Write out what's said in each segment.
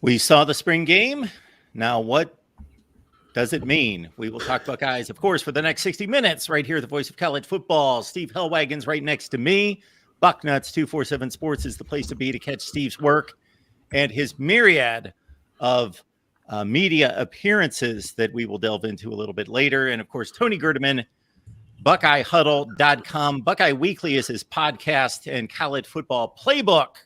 We saw the spring game. Now, what does it mean? We will talk Buckeyes, of course, for the next 60 minutes right here, the voice of college football. Steve Hellwagon's right next to me. Bucknuts 247 Sports is the place to be to catch Steve's work and his myriad of media appearances that we will delve into a little bit later. And, of course, Tony Gerdeman, BuckeyeHuddle.com. Buckeye Weekly is his podcast and college football playbook.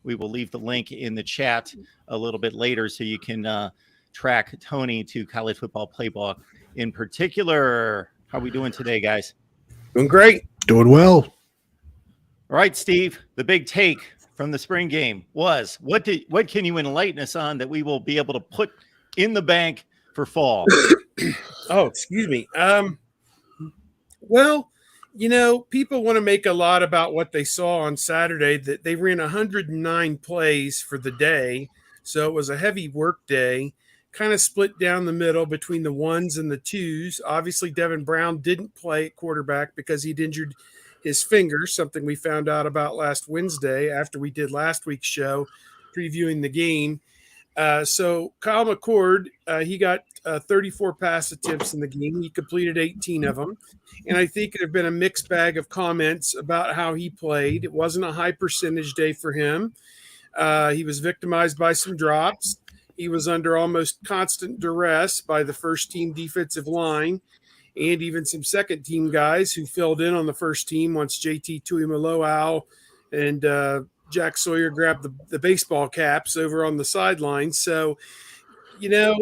We will leave the link in the chat a little bit later so you can track Tony to college football playbook in particular. How are we doing today, guys? Doing great. Doing well. All right, Steve, the big take from the spring game was what can you enlighten us on that we will be able to put in the bank for fall? Oh, excuse me. Well, you know, people want to make a lot about what they saw on Saturday, that they ran 109 plays for the day. So it was a heavy work day, kind of split down the middle between the ones and the twos. Obviously, Devin Brown didn't play at quarterback because he'd injured his finger, something we found out about last Wednesday after we did last week's show previewing the game. So Kyle McCord, he got 34 pass attempts in the game. He completed 18 of them. And I think it had been a mixed bag of comments about how he played. It wasn't a high percentage day for him. He was victimized by some drops. He was under almost constant duress by the first team defensive line and even some second team guys who filled in on the first team once JT Tuimoloau and Jack Sawyer grabbed the baseball caps over on the sideline. So, you know,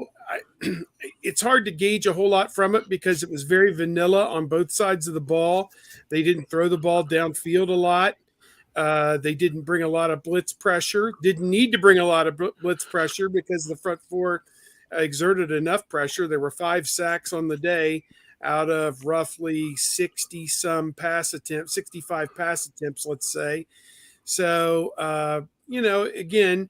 it's hard to gauge a whole lot from it because it was very vanilla on both sides of the ball. They didn't throw the ball downfield a lot. They didn't bring a lot of blitz pressure, didn't need to bring a lot of blitz pressure because the front four exerted enough pressure. There were 5 sacks on the day out of roughly 65 pass attempts, let's say. So, you know, again,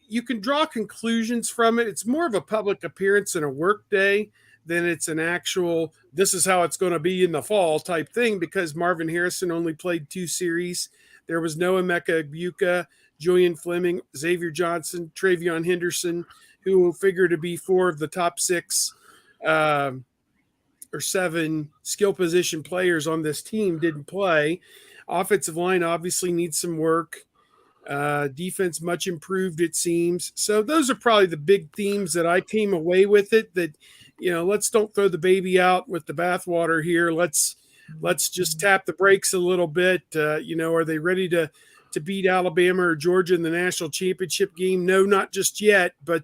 you can draw conclusions from it. It's more of a public appearance and a work day than it's an actual, this is how it's going to be in the fall type thing, because Marvin Harrison only played 2 series. There was no Emeka Egbuka, Julian Fleming, Xavier Johnson, Tre'Veyon Henderson, who figure to be 4 of the top 6 or 7 skill position players on this team didn't play. Offensive line obviously needs some work. Defense much improved, it seems. So those are probably the big themes that I came away with it, that, you know, let's don't throw the baby out with the bathwater here. Let's just tap the brakes a little bit. You know, are they ready to beat Alabama or Georgia in the national championship game? No, not just yet, but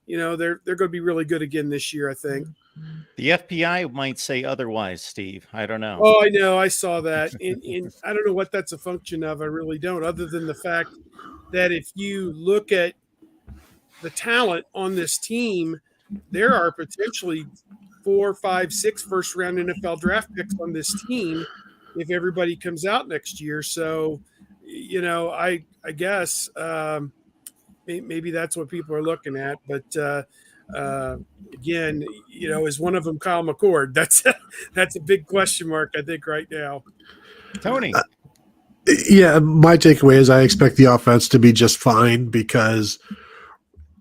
you know, they're going to be really good again this year, I think. The FPI might say otherwise, Steve. I don't know. Oh, I know. I saw that. And I don't know what that's a function of. I really don't, other than the fact that if you look at the talent on this team, there are potentially 4, 5, 6 first-round NFL draft picks on this team if everybody comes out next year. So, you know, I guess maybe that's what people are looking at. But again, you know, is one of them Kyle McCord? That's a big question mark, I think, right now. Tony. Yeah, my takeaway is I expect the offense to be just fine because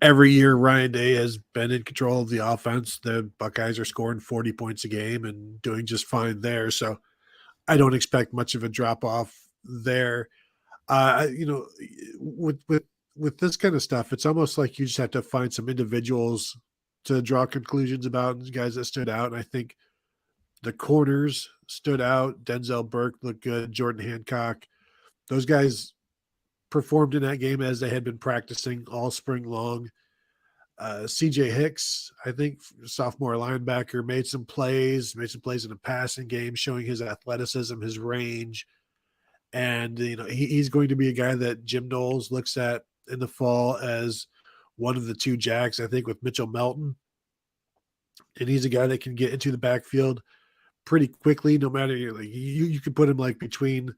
every year Ryan Day has been in control of the offense. The Buckeyes are scoring 40 points a game and doing just fine there. So I don't expect much of a drop off there. You know, with this kind of stuff, it's almost like you just have to find some individuals to draw conclusions about, guys that stood out. And I think the corners stood out. Denzel Burke looked good. Jordan Hancock. Those guys performed in that game as they had been practicing all spring long. CJ Hicks, I think, sophomore linebacker, made some plays in the passing game, showing his athleticism, his range. And, you know, he's going to be a guy that Jim Knowles looks at in the fall as one of the 2 jacks, I think, with Mitchell Melton. And he's a guy that can get into the backfield pretty quickly, no matter, like, you can put him like between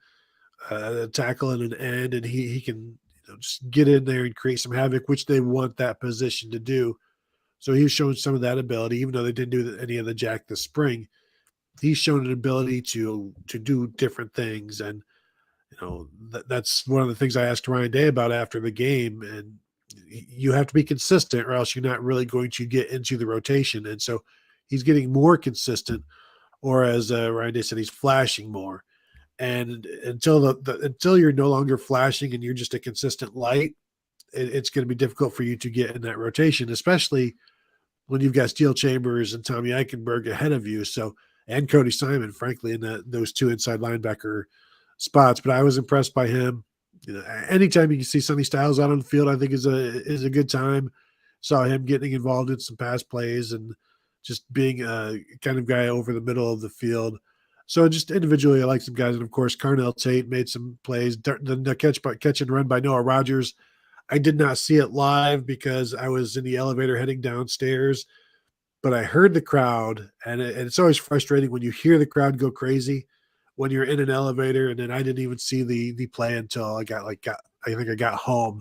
a tackle and an end, and he can, you know, just get in there and create some havoc, which they want that position to do. So he's shown some of that ability, even though they didn't do any of the jack this spring. He's shown an ability to do different things. And, you know, that's one of the things I asked Ryan Day about after the game. And you have to be consistent or else you're not really going to get into the rotation. And so he's getting more consistent, or as Ryan Day said, he's flashing more. And until you're no longer flashing and you're just a consistent light, it's going to be difficult for you to get in that rotation, especially when you've got Steel Chambers and Tommy Eichenberg ahead of you. So, and Cody Simon, frankly, in those two inside linebacker spots. But I was impressed by him. Anytime you can see Sonny Styles out on the field, I think is a good time. Saw him getting involved in some pass plays and just being a kind of guy over the middle of the field. So just individually, I like some guys. And, of course, Carnell Tate made some plays. The catch and run by Noah Rogers, I did not see it live because I was in the elevator heading downstairs. But I heard the crowd, and it's always frustrating when you hear the crowd go crazy when you're in an elevator. And then I didn't even see the play until I think I got home.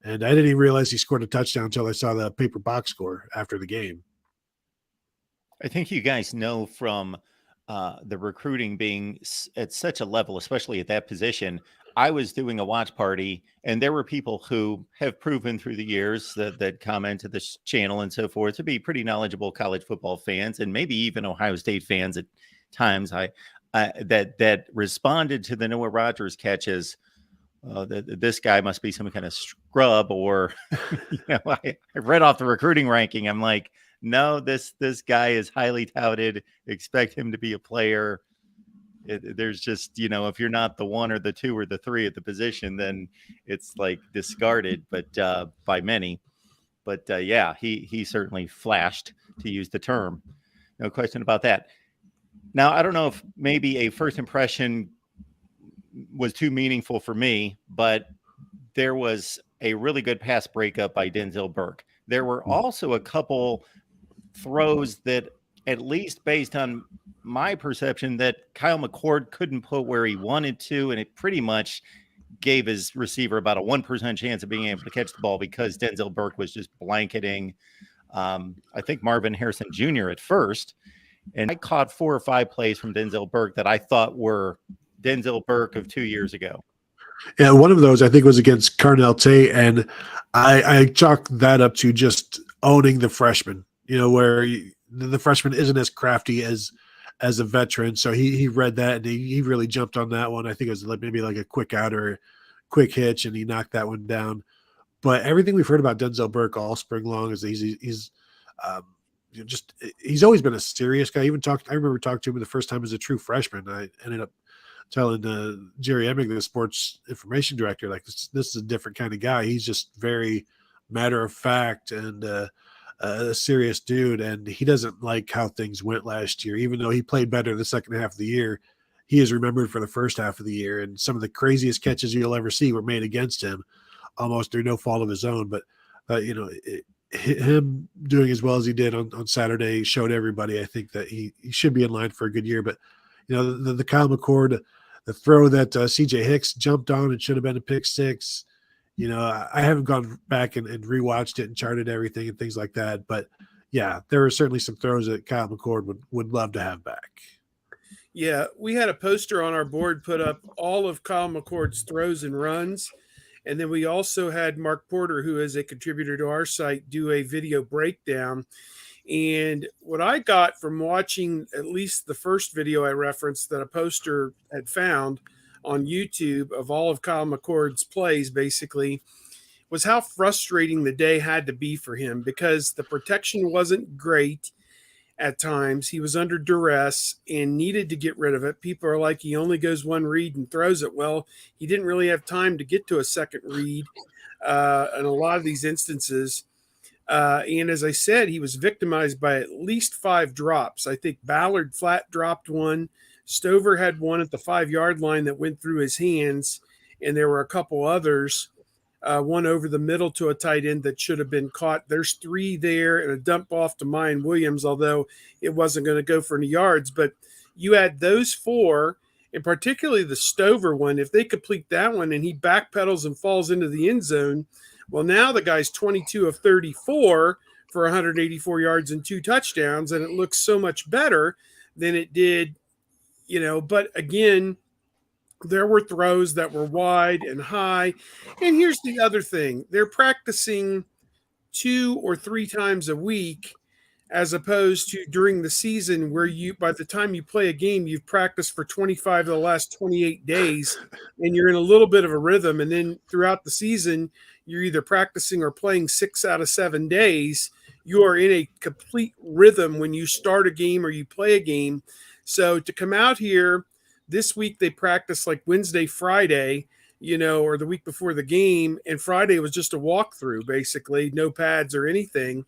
And I didn't even realize he scored a touchdown until I saw the paper box score after the game. I think you guys know from the recruiting being at such a level, especially at that position. I was doing a watch party, and there were people who have proven through the years that comment to this channel and so forth to be pretty knowledgeable college football fans, and maybe even Ohio State fans at times. That responded to the Noah Rogers catches. This guy must be some kind of scrub, or I read off the recruiting ranking. I'm like, no, this guy is highly touted. Expect him to be a player. There's just, if you're not the 1 or the 2 or the 3 at the position, then it's like discarded, but by many. But yeah, he certainly flashed, to use the term. No question about that. Now, I don't know if maybe a first impression was too meaningful for me, but there was a really good pass breakup by Denzel Burke. There were also a couple throws that, at least based on my perception, that Kyle McCord couldn't put where he wanted to, and it pretty much gave his receiver about a 1% chance of being able to catch the ball because Denzel Burke was just blanketing, I think, Marvin Harrison Jr. at first. And I caught 4 or 5 plays from Denzel Burke that I thought were Denzel Burke of 2 years ago. Yeah, one of those I think was against Carnell Tate, and I chalked that up to just owning the freshman, where the freshman isn't as crafty as a veteran. So he read that, and he really jumped on that one. I think it was maybe like a quick out or quick hitch, and he knocked that one down. But everything we've heard about Denzel Burke all spring long is he's always been a serious guy. I remember talking to him the first time as a true freshman. I ended up telling Jerry Emig, the sports information director, like this is a different kind of guy. He's just very matter of fact and a serious dude, and he doesn't like how things went last year. Even though he played better the second half of the year, he is remembered for the first half of the year, and some of the craziest catches you'll ever see were made against him, almost through no fault of his own. But him doing as well as he did on Saturday showed everybody, I think, that he should be in line for a good year. But the Kyle McCord, the throw that CJ Hicks jumped on and should have been a pick six. I haven't gone back and rewatched it and charted everything and things like that. But yeah, there were certainly some throws that Kyle McCord would love to have back. Yeah, we had a poster on our board put up all of Kyle McCord's throws and runs. And then we also had Mark Porter, who is a contributor to our site, do a video breakdown. And what I got from watching at least the first video I referenced that a poster had found on YouTube of all of Kyle McCord's plays, basically, was how frustrating the day had to be for him because the protection wasn't great at times. He was under duress and needed to get rid of it. People are like, he only goes one read and throws it. Well, he didn't really have time to get to a second read in a lot of these instances. And as I said, he was victimized by at least 5 drops. I think Ballard flat dropped one. Stover had one at the 5-yard line that went through his hands, and there were a couple others. One over the middle to a tight end that should have been caught. There's 3 there, and a dump off to Mayan Williams, although it wasn't going to go for any yards. But you add those 4, and particularly the Stover one, if they complete that one and he backpedals and falls into the end zone, well, now the guy's 22 of 34 for 184 yards and 2 touchdowns, and it looks so much better than it did, But again, There were throws that were wide and high. And here's the other thing. They're practicing 2 or 3 times a week, as opposed to during the season where by the time you play a game, you've practiced for 25 of the last 28 days and you're in a little bit of a rhythm. And then throughout the season, you're either practicing or playing 6 out of 7 days. You are in a complete rhythm when you start a game or you play a game. So to come out here this week, they practice like Wednesday, Friday, or the week before the game. And Friday was just a walkthrough, basically, no pads or anything.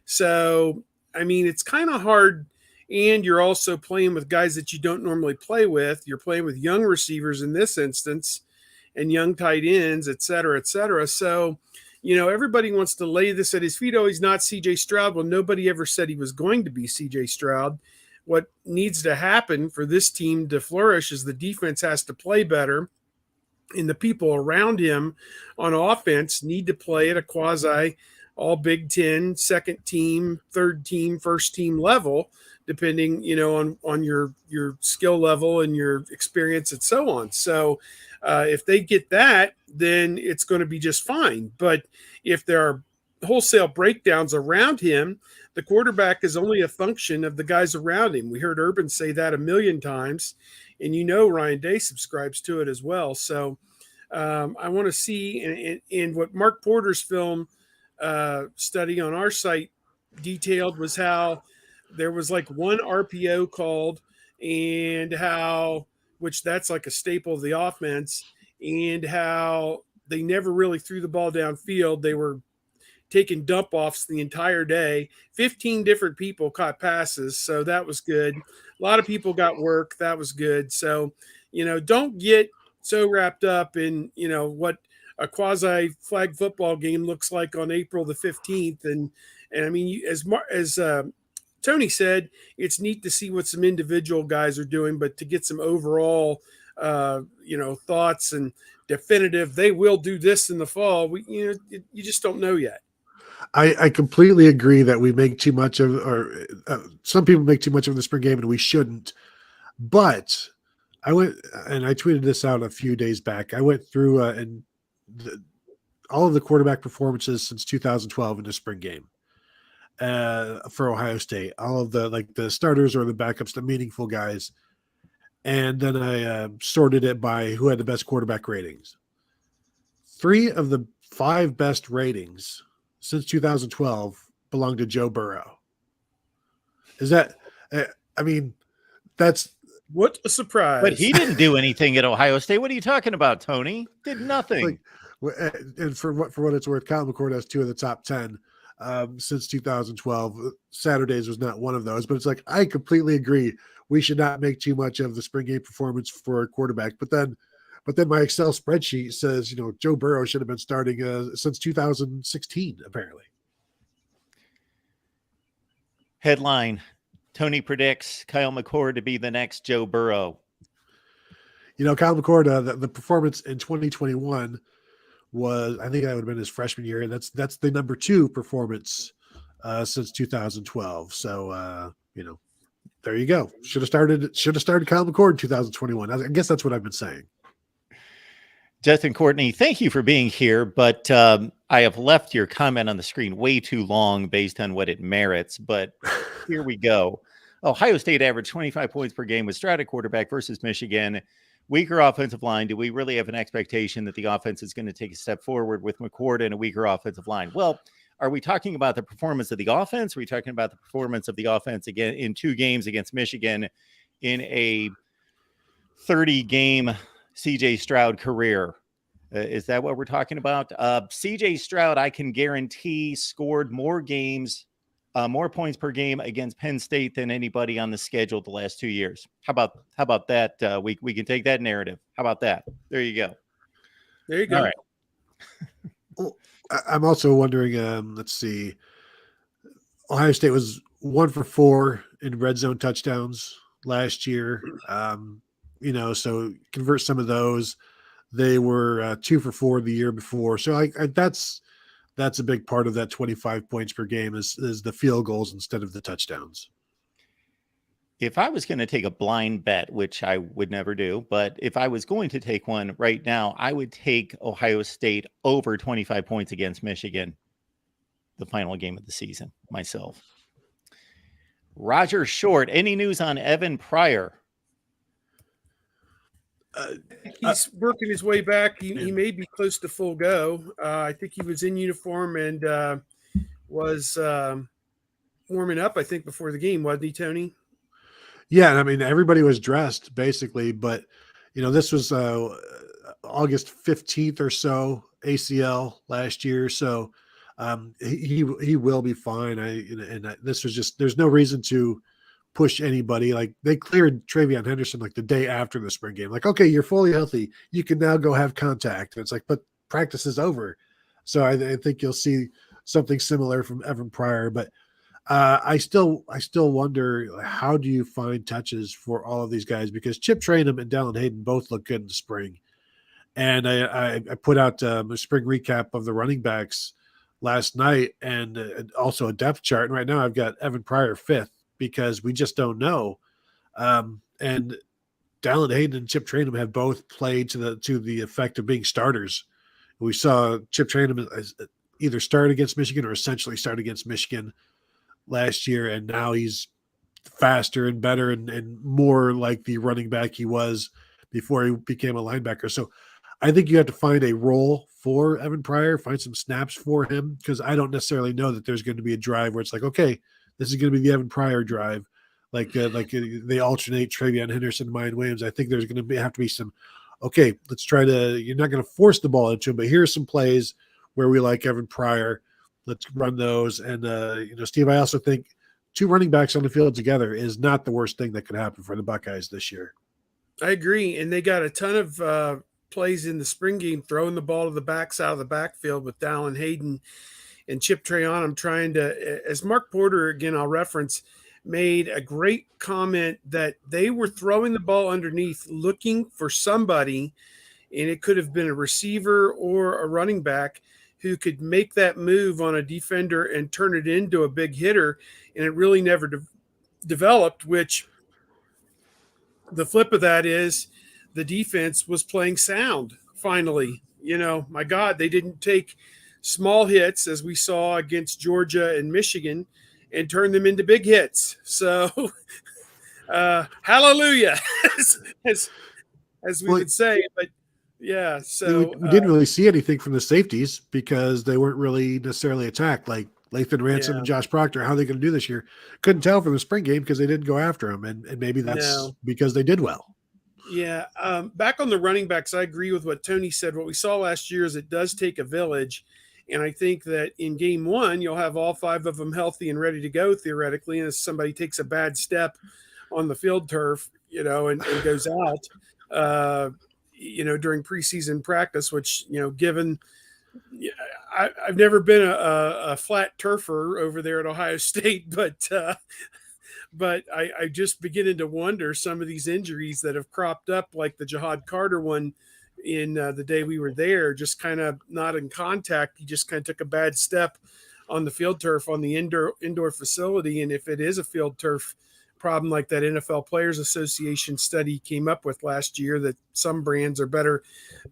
So, I mean, it's kind of hard. And you're also playing with guys that you don't normally play with. You're playing with young receivers in this instance and young tight ends, et cetera, et cetera. So, everybody wants to lay this at his feet. Oh, he's not CJ Stroud. Well, nobody ever said he was going to be CJ Stroud. What needs to happen for this team to flourish is the defense has to play better, and the people around him on offense need to play at a quasi all Big Ten, second team, third team, first team level, depending, on your skill level and your experience and so on. So if they get that, then it's going to be just fine. But if there are wholesale breakdowns around him, the quarterback is only a function of the guys around him. We heard Urban say that a million times, and Ryan Day subscribes to it as well. So I want to see, and what Mark Porter's film study on our site detailed was how there was like one RPO called, and which that's like a staple of the offense, and how they never really threw the ball downfield. They were taking dump offs the entire day. 15 different people caught passes, so that was good. A lot of people got work. That was good. So, don't get so wrapped up in, what a quasi flag football game looks like on April the 15th. And I mean, as Tony said, it's neat to see what some individual guys are doing, but to get some overall, thoughts and definitive, they will do this in the fall. You just don't know yet. I completely agree that we make too much of, or some people make too much of the spring game, and we shouldn't. But I went, and I tweeted this out a few days back. I went through all of the quarterback performances since 2012 in the spring game for Ohio State. All of the starters or the backups, the meaningful guys. And then I sorted it by who had the best quarterback ratings. 3 of the 5 best ratings since 2012 belong to Joe Burrow. Is that, that's what a surprise. But he didn't do anything at Ohio State. What are you talking about, Tony? Did nothing. And for what it's worth, Kyle McCord has 2 of the top 10 since 2012. Saturdays was not one of those, but it's like, I completely agree. We should not make too much of the spring game performance for a quarterback. But then my Excel spreadsheet says, Joe Burrow should have been starting since 2016, apparently. Headline: Tony predicts Kyle McCord to be the next Joe Burrow. Kyle McCord, the performance in 2021 was, I think that would have been his freshman year. That's the number 2 performance since 2012. So, there you go. Should have started Kyle McCord in 2021. I guess that's what I've been saying. Justin Courtney, thank you for being here, but I have left your comment on the screen way too long based on what it merits, but here we go. Ohio State averaged 25 points per game with Stroud at quarterback versus Michigan. Weaker offensive line. Do we really have an expectation that the offense is going to take a step forward with McCord and a weaker offensive line? Well, are we talking about the performance of the offense? Are we talking about the performance of the offense again in 2 games against Michigan in a 30-game CJ Stroud career? Is that what we're talking about? CJ Stroud, I can guarantee, scored more points per game against Penn State than anybody on the schedule the last 2 years. How about that? We can take that narrative. How about that? There you go. There you go. All right. Well, I'm also wondering, let's see. Ohio State was 1 for 4 in red zone touchdowns last year. So convert some of those. They were 2 for 4 the year before. So that's a big part of that 25 points per game is the field goals instead of the touchdowns. if I was going to take a blind bet, which I would never do, but if I was going to take one right now, I would take Ohio State over 25 points against Michigan, the final game of the season, myself. Roger Short, any news on Evan Pryor? He's working his way back. He may be close to full go. I think he was in uniform and was warming up, I think, before the game, wasn't he, Tony? Yeah, I mean, everybody was dressed basically, but this was August 15th or so, ACL last year, so he will be fine. This was just, there's no reason to push anybody. Like, they cleared Tre'Veyon Henderson like the day after the spring game. Like, okay, you're fully healthy, you can now go have contact. And it's like, but practice is over. So I think you'll see something similar from Evan Pryor, but I still wonder, how do you find touches for all of these guys? Because Chip Trayanum and Dallin Hayden both look good in the spring. And I put out a spring recap of the running backs last night and also a depth chart. And right now I've got Evan Pryor 5th because we just don't know. And Dallin Hayden and Chip Trayanum have both played to the effect of being starters. We saw Chip Trayanum either start against Michigan or essentially start against Michigan last year, and now he's faster and better and more like the running back he was before he became a linebacker. So I think you have to find a role for Evan Pryor, find some snaps for him, because I don't necessarily know that there's going to be a drive where it's like, okay, this is going to be the Evan Pryor drive, like they alternate Tre'Veyon Henderson, Mayan Williams. I think there's going to have to be some, okay, let's try to, you're not going to force the ball into him, but here's some plays where we like Evan Pryor. Let's run those. And, Steve, I also think 2 running backs on the field together is not the worst thing that could happen for the Buckeyes this year. I agree. And they got a ton of plays in the spring game, throwing the ball to the backs out of the backfield with Dallin Hayden and Chip Trayanum trying to, as Mark Porter, again, I'll reference, made a great comment that they were throwing the ball underneath looking for somebody, and it could have been a receiver or a running back who could make that move on a defender and turn it into a big hitter, and it really never developed, which the flip of that is the defense was playing sound finally. My God, they didn't take small hits as we saw against Georgia and Michigan and turn them into big hits. So hallelujah, as we would say. But yeah, so we didn't really see anything from the safeties because they weren't really necessarily attacked. Like Lathan Ransom and Josh Proctor, how are they going to do this year? Couldn't tell from the spring game because they didn't go after him, and maybe that's because they did well. Yeah, back on the running backs, I agree with what Tony said. What we saw last year is it does take a village, and I think that in game 1 you'll have all 5 of them healthy and ready to go theoretically, and if somebody takes a bad step on the field turf, and goes out, during preseason practice, which, given I've never been a flat turfer over there at Ohio State, but I just beginning to wonder some of these injuries that have cropped up, like the Jahad Carter one in the day we were there, just kind of not in contact. He just kind of took a bad step on the field turf on the indoor facility. And if it is a field turf problem like that NFL Players Association study came up with last year, that some brands are better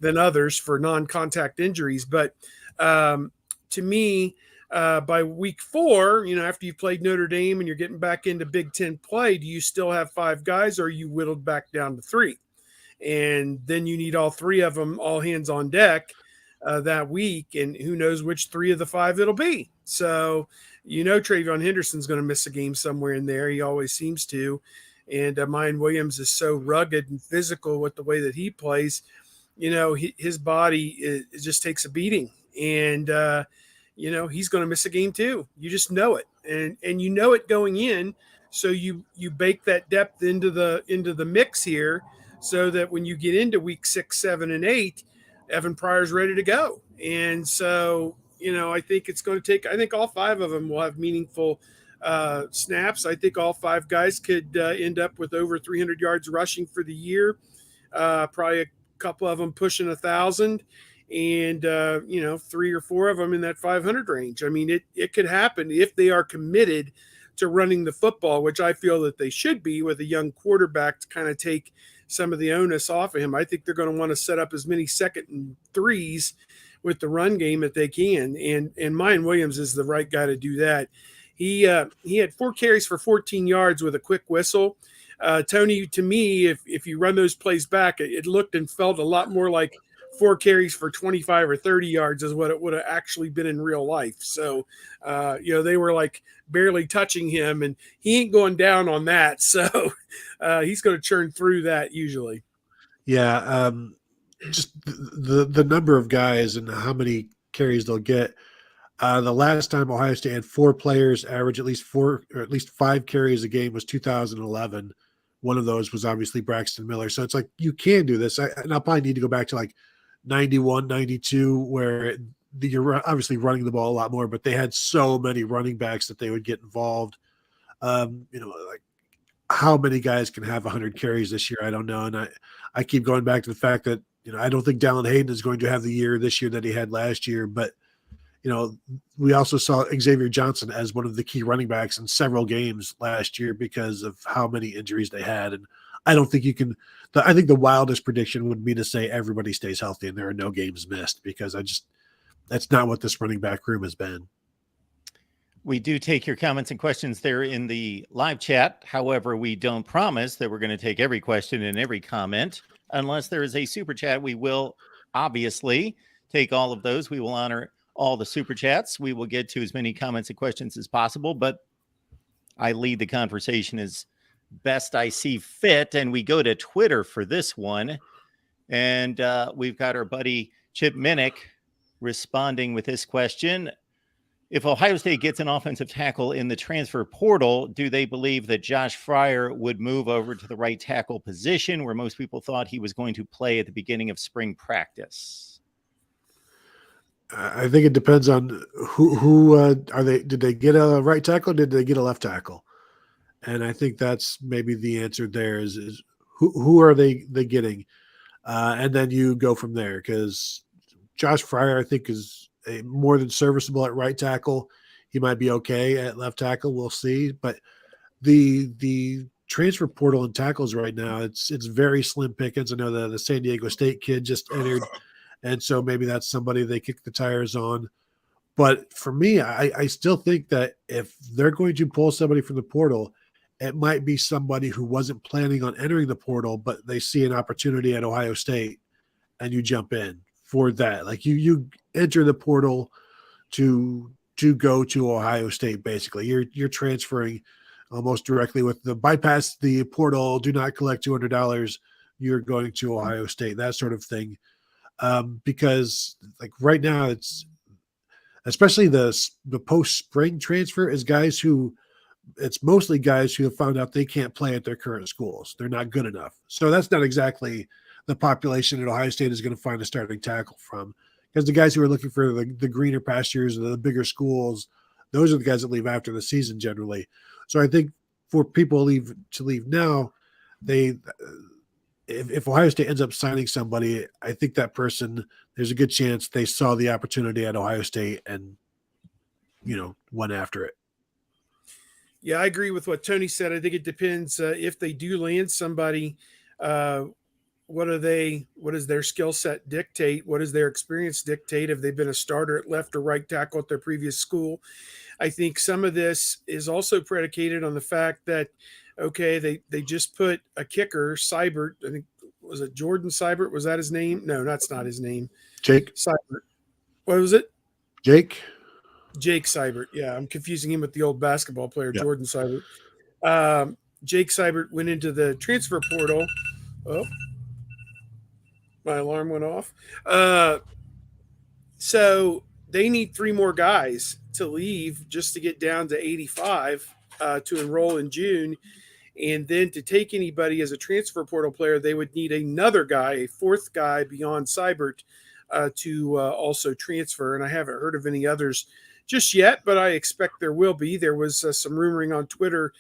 than others for non-contact injuries. But to me, by week 4, after you've played Notre Dame and you're getting back into Big Ten play, do you still have 5 guys, or are you whittled back down to 3? And then you need all 3 of them, all hands on deck that week. And who knows which 3 of the 5 it'll be. So, Tre'Veyon Henderson's going to miss a game somewhere in there. He always seems to. And Mayan Williams is so rugged and physical with the way that he plays. His body it just takes a beating. And, he's going to miss a game too. You just know it. And you know it going in. So you bake that depth into the mix here so that when you get into week 6, 7, and 8, Evan Pryor's ready to go. And so, I think it's going to take, I think all 5 of them will have meaningful snaps. I think all 5 guys could end up with over 300 yards rushing for the year. Probably a couple of them pushing 1,000, and 3 or 4 of them in that 500 range. I mean, it could happen if they are committed to running the football, which I feel that they should be with a young quarterback to kind of take some of the onus off of him. I think they're going to want to set up as many 2nd and 3s with the run game that they can. And Mayan Williams is the right guy to do that. He had 4 carries for 14 yards with a quick whistle. Tony, to me, if you run those plays back, it looked and felt a lot more like 4 carries for 25 or 30 yards is what it would have actually been in real life. So, they were like barely touching him, and he ain't going down on that. So he's going to churn through that usually. Yeah. Just the number of guys and how many carries they'll get. The last time Ohio State had 4 players average at least 4 or at least 5 carries a game was 2011. One of those was obviously Braxton Miller. So it's like, you can do this. And I'll probably need to go back to like 91, 92, where you're obviously running the ball a lot more, but they had so many running backs that they would get involved. Like how many guys can have 100 carries this year? I don't know. And I keep going back to the fact that, I don't think Dallin Hayden is going to have the year this year that he had last year, but we also saw Xavier Johnson as one of the key running backs in several games last year because of how many injuries they had. And I don't think you can – I think the wildest prediction would be to say everybody stays healthy and there are no games missed, because that's not what this running back room has been. We do take your comments and questions there in the live chat. However, we don't promise that we're going to take every question and every comment. Unless there is a super chat, we will obviously take all of those. We will honor all the super chats. We will get to as many comments and questions as possible, but I lead the conversation as best I see fit. And we go to Twitter for this one. And we've got our buddy Chip Minnick responding with this question. If Ohio State gets an offensive tackle in the transfer portal, do they believe that Josh Pryor would move over to the right tackle position, where most people thought he was going to play at the beginning of spring practice? I think it depends on who are they. Did they get a right tackle? Or did they get a left tackle? And I think that's maybe the answer there is who are they getting? And then you go from there, because Josh Pryor, I think, is more than serviceable at right tackle. He might be okay at left tackle. We'll see. But the transfer portal and tackles right now, it's very slim pickings. I know the San Diego State kid just entered, and so maybe that's somebody they kick the tires on. But for me, I still think that if they're going to pull somebody from the portal, it might be somebody who wasn't planning on entering the portal, but they see an opportunity at Ohio State and you jump in for that. Like you enter the portal to go to Ohio State. Basically, you're transferring almost directly with the bypass the portal. Do not collect $200. You're going to Ohio State, that sort of thing. Because like right now, it's especially the post spring transfer is guys who. It's mostly guys who have found out they can't play at their current schools. They're not good enough. So that's not exactly the population that Ohio State is going to find a starting tackle from, because the guys who are looking for the greener pastures, the bigger schools, those are the guys that leave after the season generally. So I think for people to leave now, if Ohio State ends up signing somebody, I think that person, there's a good chance they saw the opportunity at Ohio State and, went after it. Yeah, I agree with what Tony said. I think it depends if they do land somebody. What does their skill set dictate? What does their experience dictate? Have they been a starter at left or right tackle at their previous school? I think some of this is also predicated on the fact that, okay, they just put a kicker, Seibert. I think, was it Jordan Seibert? Was that his name? No, that's not his name. Jake Seibert. What was it? Jake Seibert. Yeah, I'm confusing him with the old basketball player, yep. Jordan Seibert. Jake Seibert went into the transfer portal. Oh, my alarm went off. So they need 3 more guys to leave just to get down to 85 to enroll in June. And then to take anybody as a transfer portal player, they would need another guy, a 4th guy beyond Seibert to also transfer. And I haven't heard of any others just yet, but I expect there will be. There was some rumoring on Twitter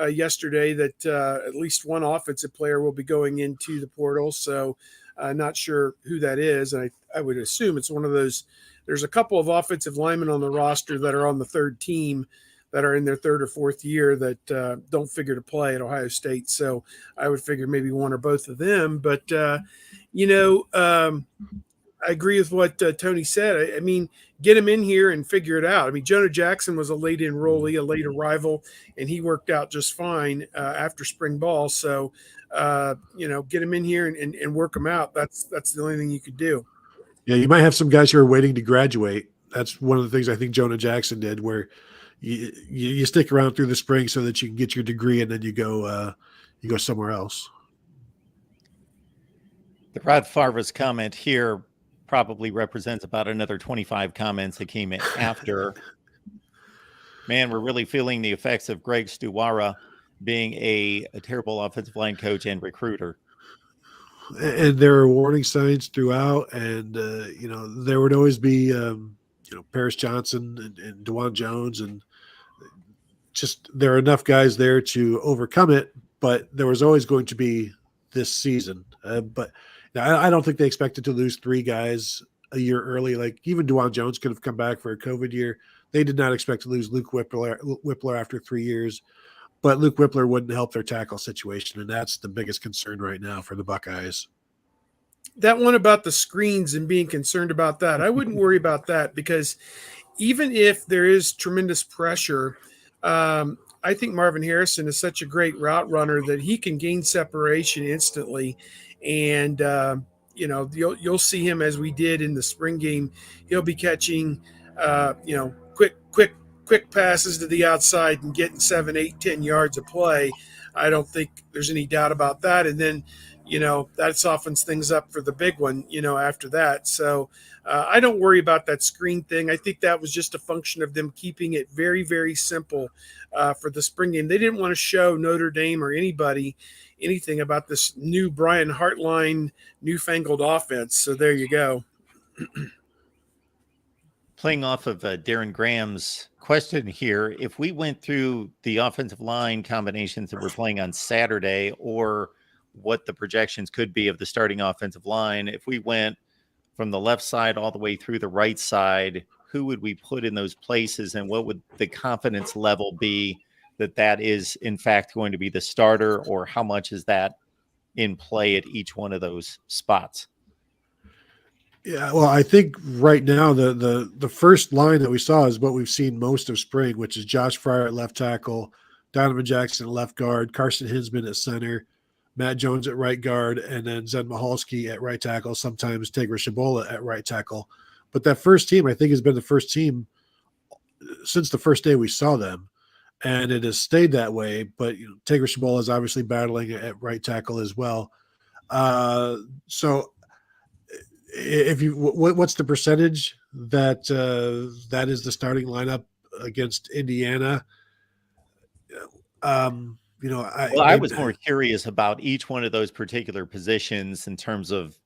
yesterday that at least one offensive player will be going into the portal. So not sure who that is. And I would assume it's one of those. There's a couple of offensive linemen on the roster that are on the 3rd team that are in their third or fourth year that don't figure to play at Ohio State. So I would figure maybe one or both of them. But, I agree with what Tony said. I mean, get him in here and figure it out. I mean, Jonah Jackson was a late enrollee, a late arrival, and he worked out just fine after spring ball. So, get him in here and work him out. That's the only thing you could do. Yeah, you might have some guys who are waiting to graduate. That's one of the things I think Jonah Jackson did, where you stick around through the spring so that you can get your degree, and then you go somewhere else. The Rod Farva's comment here probably represents about another 25 comments that came in after. Man, we're really feeling the effects of Greg Stuwara being a terrible offensive line coach and recruiter. And there are warning signs throughout, and there would always be Paris Johnson and DeJuan Jones, and just there are enough guys there to overcome it. But there was always going to be this season. But now, I don't think they expected to lose 3 guys a year early. Like even DeJuan Jones could have come back for a COVID year. They did not expect to lose Luke Whippler after 3 years. But Luke Whippler wouldn't help their tackle situation, and that's the biggest concern right now for the Buckeyes. That one about the screens and being concerned about that, I wouldn't worry about that, because even if there is tremendous pressure, I think Marvin Harrison is such a great route runner that he can gain separation instantly. And, you'll see him, as we did in the spring game. He'll be catching, quick passes to the outside and getting 7, 8, 10 yards of play. I don't think there's any doubt about that. And then, that softens things up for the big one, after that. So I don't worry about that screen thing. I think that was just a function of them keeping it very, very simple for the spring game. They didn't want to show Notre Dame or anybody anything about this new Brian Hartline newfangled offense. So there you go. Playing off of Darren Graham's question here, if we went through the offensive line combinations that we're playing on Saturday, or what the projections could be of the starting offensive line, if we went from the left side all the way through the right side, who would we put in those places, and what would the confidence level be that is in fact going to be the starter, or how much is that in play at each one of those spots? Yeah, well, I think right now the first line that we saw is what we've seen most of spring, which is Josh Pryor at left tackle, Donovan Jackson at left guard, Carson Hinsman at center, Matt Jones at right guard, and then Zen Michalski at right tackle, sometimes Tegra Shabola at right tackle. But that first team, I think, has been the first team since the first day we saw them, and it has stayed that way. But Tegra Shabola is obviously battling at right tackle as well. So if you what's the percentage that that is the starting lineup against Indiana? I was more curious about each one of those particular positions in terms of,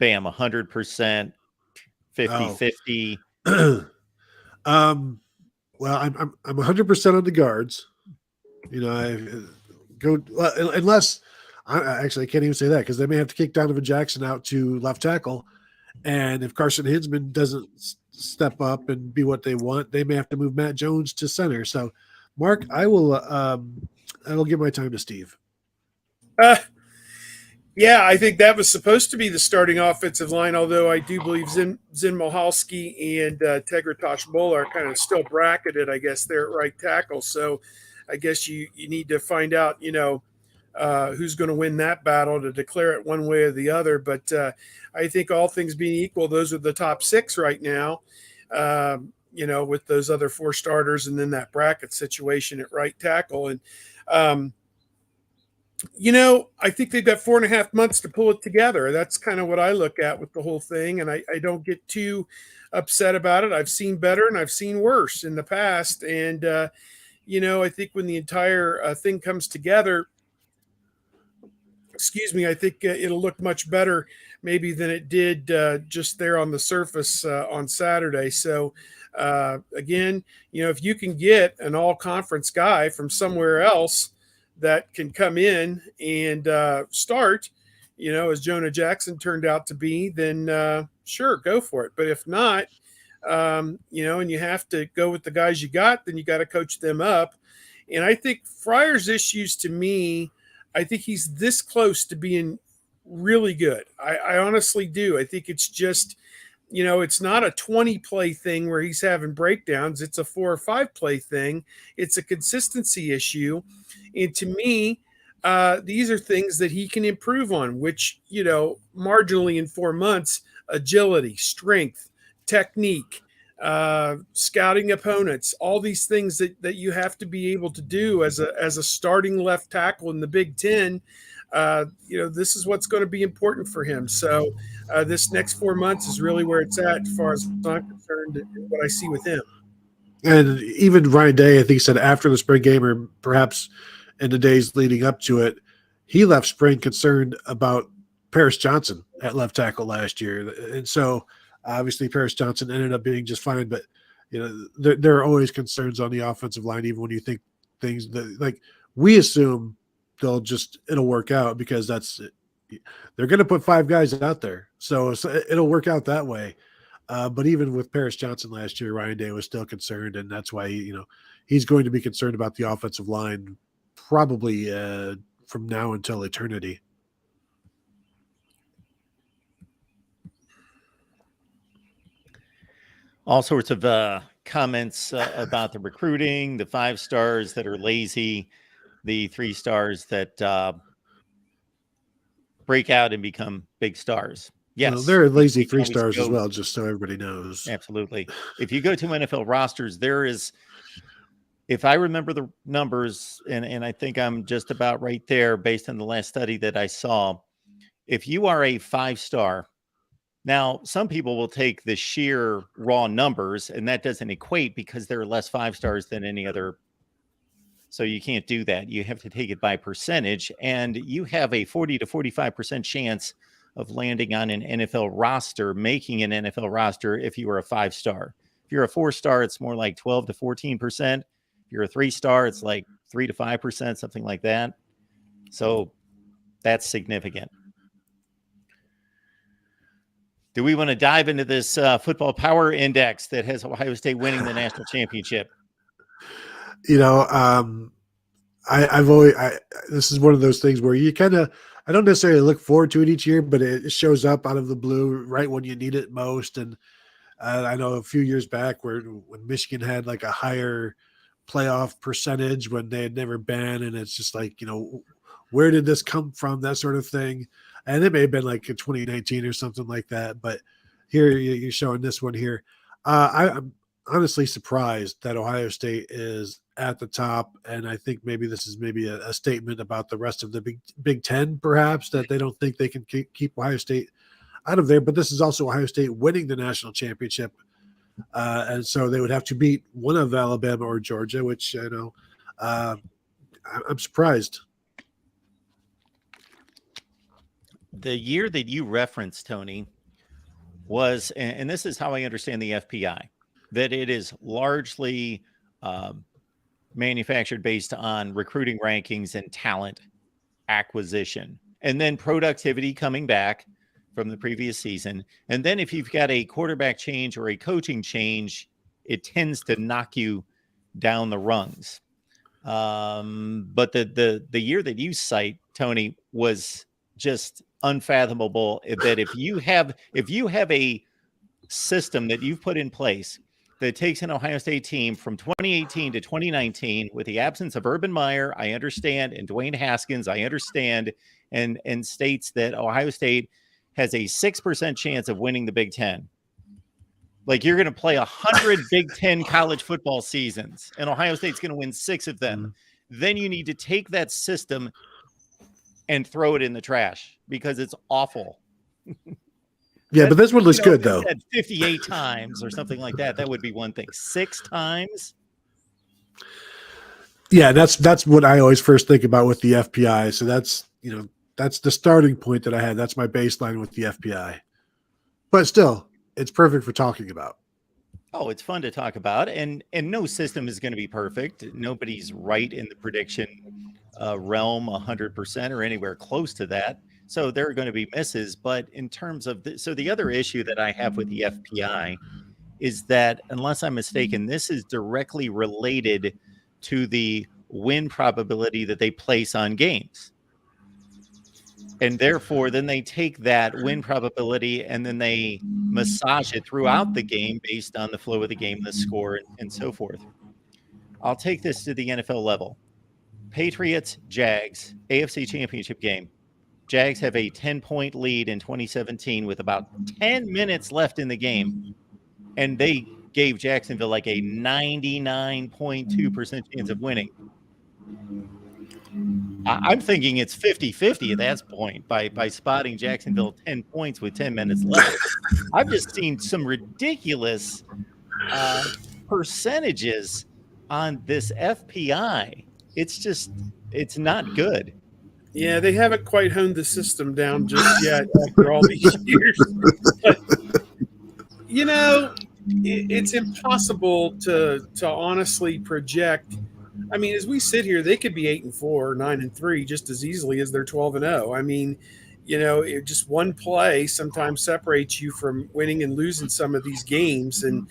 100%, 50-50. Well, I'm 100% on the guards. Unless I can't even say that, because they may have to kick Donovan Jackson out to left tackle, and if Carson Hinsman doesn't step up and be what they want, they may have to move Matt Jones to center. So, Mark, I will give my time to Steve. Yeah, I think that was supposed to be the starting offensive line, although I do believe Zen Michalski and Tegra Tashbola are kind of still bracketed, I guess, there at right tackle. So I guess you need to find out, who's going to win that battle to declare it one way or the other. But I think all things being equal, those are the top 6 right now, with those other 4 starters and then that bracket situation at right tackle. And, I think they've got 4.5 months to pull it together. That's kind of what I look at with the whole thing. And I don't get too upset about it. I've seen better and I've seen worse in the past. And, I think when the entire thing comes together, I think it'll look much better maybe than it did just there on the surface on Saturday. So, again, if you can get an all-conference guy from somewhere else that can come in and start, as Jonah Jackson turned out to be, then sure, go for it. But if not, and you have to go with the guys you got, then you got to coach them up. And I think Pryor's issues, to me, I think he's this close to being really good. I honestly do. I think it's just, it's not a 20 play thing where he's having breakdowns. It's a 4 or 5 play thing. It's a consistency issue. And to me, these are things that he can improve on, which, marginally in 4 months, agility, strength, technique, scouting opponents, all these things that you have to be able to do as a starting left tackle in the Big Ten. This is what's going to be important for him. So this next 4 months is really where it's at as far as I'm concerned and what I see with him. And even Ryan Day, I think, said after the spring game, or perhaps in the days leading up to it, he left spring concerned about Paris Johnson at left tackle last year. And so obviously Paris Johnson ended up being just fine, but there are always concerns on the offensive line, even when you think things that, like, we assume it'll work out because they're going to put 5 guys out there. So it'll work out that way. But even with Paris Johnson last year, Ryan Day was still concerned. And that's why, he's going to be concerned about the offensive line probably from now until eternity. All sorts of comments about the recruiting, the 5 stars that are lazy, the 3 stars that break out and become big stars. Yes. Well, there are lazy 3 stars as well, just so everybody knows. Absolutely. If you go to NFL rosters, there is, if I remember the numbers, and I think I'm just about right there based on the last study that I saw, if you are a 5-star, now, some people will take the sheer raw numbers, and that doesn't equate because there are less 5 stars than any other. So you can't do that. You have to take it by percentage, and you have a 40 to 45% chance of landing on an NFL roster, making an NFL roster if you are a 5-star. If you're a 4-star, it's more like 12 to 14%. If you're a 3-star, it's like 3 to 5%, something like that. So that's significant. Do we want to dive into this football power index that has Ohio State winning the national championship? I've always, this is one of those things where you kind of, I don't necessarily look forward to it each year, but it shows up out of the blue right when you need it most. And I know a few years back when Michigan had like a higher playoff percentage when they had never been, and it's just like, where did this come from? That sort of thing. And it may have been like in 2019 or something like that. But here you're showing this one here. I'm honestly surprised that Ohio State is at the top. And I think maybe this is a statement about the rest of the Big Ten, perhaps, that they don't think they can keep Ohio State out of there. But this is also Ohio State winning the national championship. And so they would have to beat one of Alabama or Georgia, which, I'm surprised. The year that you referenced, Tony, was, and this is how I understand the FPI, that it is largely manufactured based on recruiting rankings and talent acquisition, and then productivity coming back from the previous season. And then if you've got a quarterback change or a coaching change, it tends to knock you down the rungs. But the year that you cite, Tony, was just unfathomable, that if you have a system that you've put in place that takes an Ohio State team from 2018 to 2019 with the absence of Urban Meyer, I understand, and Dwayne Haskins, I understand, and states that Ohio State has a 6% chance of winning the Big Ten. Like, you're going to play 100 Big Ten college football seasons, and Ohio State's going to win 6 of them. Then you need to take that system and throw it in the trash because it's awful. Yeah, but this one looks good, though. 58 times or something like that. That would be one thing. 6 times? Yeah, that's what I always first think about with the FPI. So that's the starting point that I had. That's my baseline with the FPI. But still, it's perfect for talking about. Oh, it's fun to talk about. And no system is going to be perfect. Nobody's right in the prediction realm 100% or anywhere close to that. So there are going to be misses. But in terms of so the other issue that I have with the FPI is that, unless I'm mistaken, this is directly related to the win probability that they place on games. And therefore, then they take that win probability and then they massage it throughout the game based on the flow of the game, the score, and so forth. I'll take this to the NFL level. Patriots, Jags, AFC Championship game. Jags have a 10-point lead in 2017 with about 10 minutes left in the game. And they gave Jacksonville like a 99.2% chance of winning. I'm thinking it's 50-50 at that point by spotting Jacksonville 10 points with 10 minutes left. I've just seen some ridiculous percentages on this FPI. It's not good. Yeah, they haven't quite honed the system down just yet after all these years. But, it's impossible to honestly project. I mean, as we sit here, they could be 8-4 or 9-3 just as easily as they're 12-0. I mean, just one play sometimes separates you from winning and losing some of these games. And,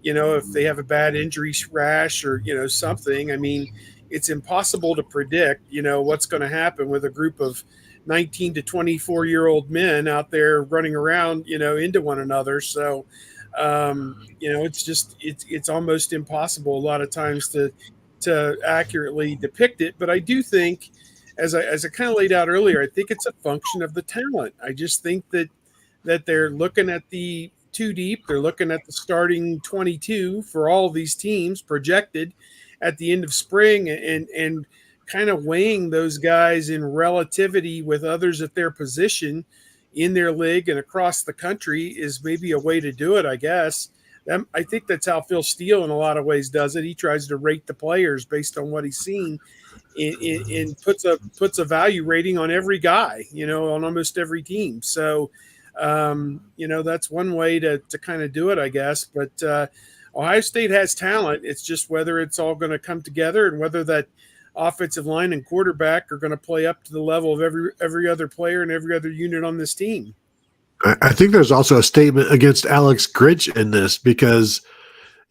if they have a bad injury rash or, something, I mean, it's impossible to predict, what's going to happen with a group of 19 to 24-year-old men out there running around, into one another. So, it's almost impossible a lot of times to accurately depict it. But I do think, as I kind of laid out earlier, I think it's a function of the talent. I just think that they're looking at the too deep. They're looking at the starting 22 for all of these teams projected at the end of spring and kind of weighing those guys in relativity with others at their position in their league and across the country is maybe a way to do it, I guess. I think that's how Phil Steele in a lot of ways does it. He tries to rate the players based on what he's seen and puts a value rating on every guy, on almost every team. So, that's one way to kind of do it, I guess. But Ohio State has talent. It's just whether it's all going to come together and whether that offensive line and quarterback are going to play up to the level of every other player and every other unit on this team. I think there's also a statement against Alex Grinch in this because,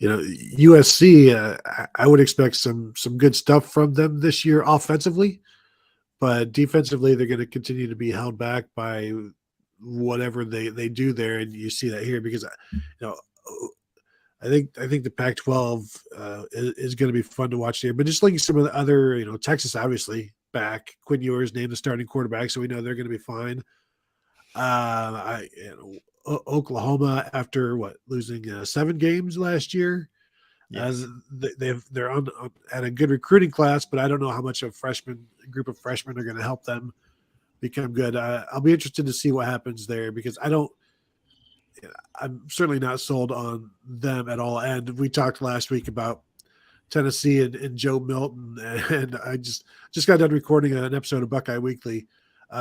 USC, I would expect some good stuff from them this year offensively, but defensively they're going to continue to be held back by whatever they do there, and you see that here because, I think the Pac-12 is going to be fun to watch here. But just like some of the other, Texas obviously back. Quinn Ewers named the starting quarterback, so we know they're going to be fine. Oklahoma, after losing 7 games last year, as they're at a good recruiting class, but I don't know how much a group of freshmen are going to help them become good. I'll be interested to see what happens there because I'm certainly not sold on them at all. And we talked last week about Tennessee and Joe Milton, and I just got done recording an episode of Buckeye Weekly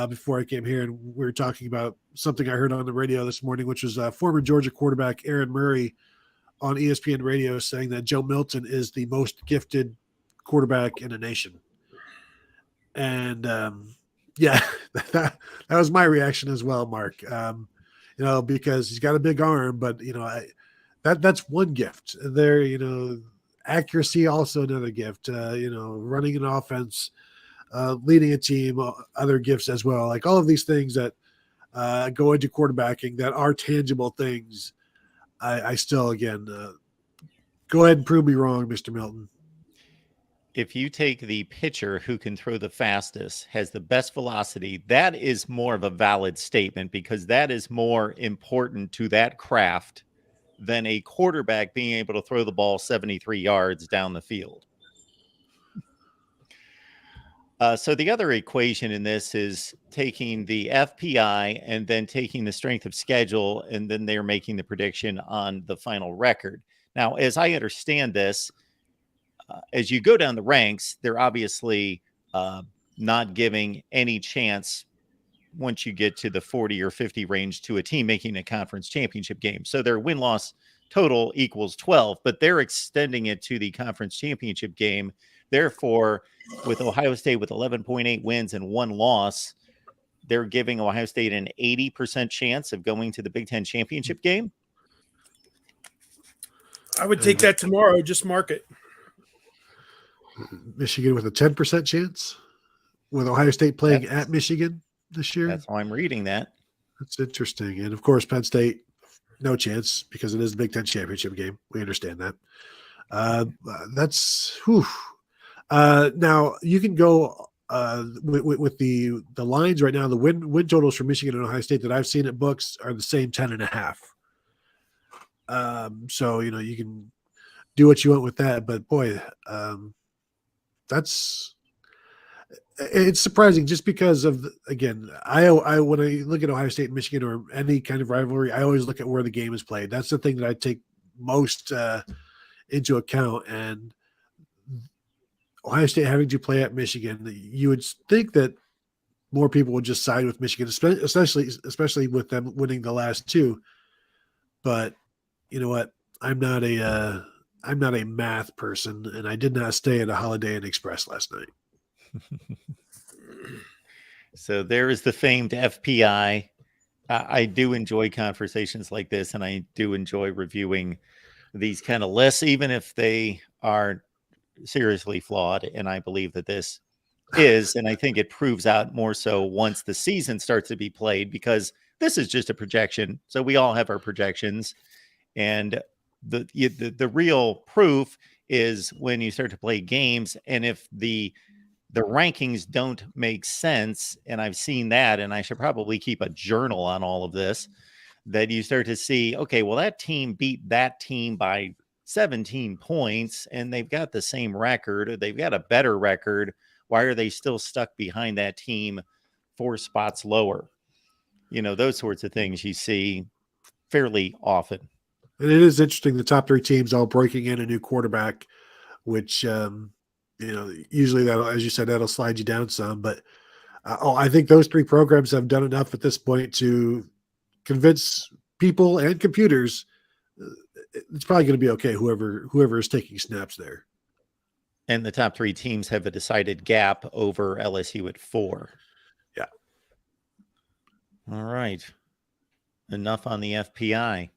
before I came here, and we were talking about something I heard on the radio this morning, which was former Georgia quarterback Aaron Murray on ESPN radio saying that Joe Milton is the most gifted quarterback in the nation. And that was my reaction as well, Mark. Because he's got a big arm, but that's one gift there. Accuracy also another gift. Running an offense, leading a team, other gifts as well. Like all of these things that go into quarterbacking that are tangible things. I still again go ahead and prove me wrong, Mr. Milton. If you take the pitcher who can throw the fastest, has the best velocity, that is more of a valid statement because that is more important to that craft than a quarterback being able to throw the ball 73 yards down the field. So the other equation in this is taking the FPI and then taking the strength of schedule, and then they're making the prediction on the final record. Now, as I understand this, as you go down the ranks, they're obviously not giving any chance once you get to the 40 or 50 range to a team making a conference championship game. So their win-loss total equals 12, but they're extending it to the conference championship game. Therefore, with Ohio State with 11.8 wins and 1 loss, they're giving Ohio State an 80% chance of going to the Big Ten championship game. I would take that tomorrow. Just mark it. Michigan with a 10% chance, with Ohio State playing at Michigan this year. That's how I'm reading that. That's interesting. And of course, Penn State, no chance because it is the Big Ten championship game. We understand that. That's whew. Now you can go with the lines right now. The win totals for Michigan and Ohio State that I've seen at books are the same 10.5. So you can do what you want with that, but boy, it's surprising just because of again. I when I look at Ohio State and Michigan or any kind of rivalry, I always look at where the game is played. That's the thing that I take most into account. And Ohio State having to play at Michigan, you would think that more people would just side with Michigan, especially with them winning the last two. But you know what? I'm not a math person, and I did not stay at a Holiday Inn Express last night. So there is the famed FPI. I do enjoy conversations like this, and I do enjoy reviewing these kind of lists, even if they are seriously flawed. And I believe that this is, and I think it proves out more so once the season starts to be played, because this is just a projection. So we all have our projections, and the real proof is when you start to play games, and if the rankings don't make sense, and I've seen that, and I should probably keep a journal on all of this, that you start to see, okay, well, that team beat that team by 17 points, and they've got the same record. They've got a better record. Why are they still stuck behind that team 4 spots lower? Those sorts of things you see fairly often. And it is interesting, the top 3 teams all breaking in a new quarterback, which usually that'll, as you said, that'll slide you down some. But I think those 3 programs have done enough at this point to convince people and computers it's probably going to be okay, whoever is taking snaps there. And the top 3 teams have a decided gap over LSU at 4. Yeah. All right. Enough on the FPI.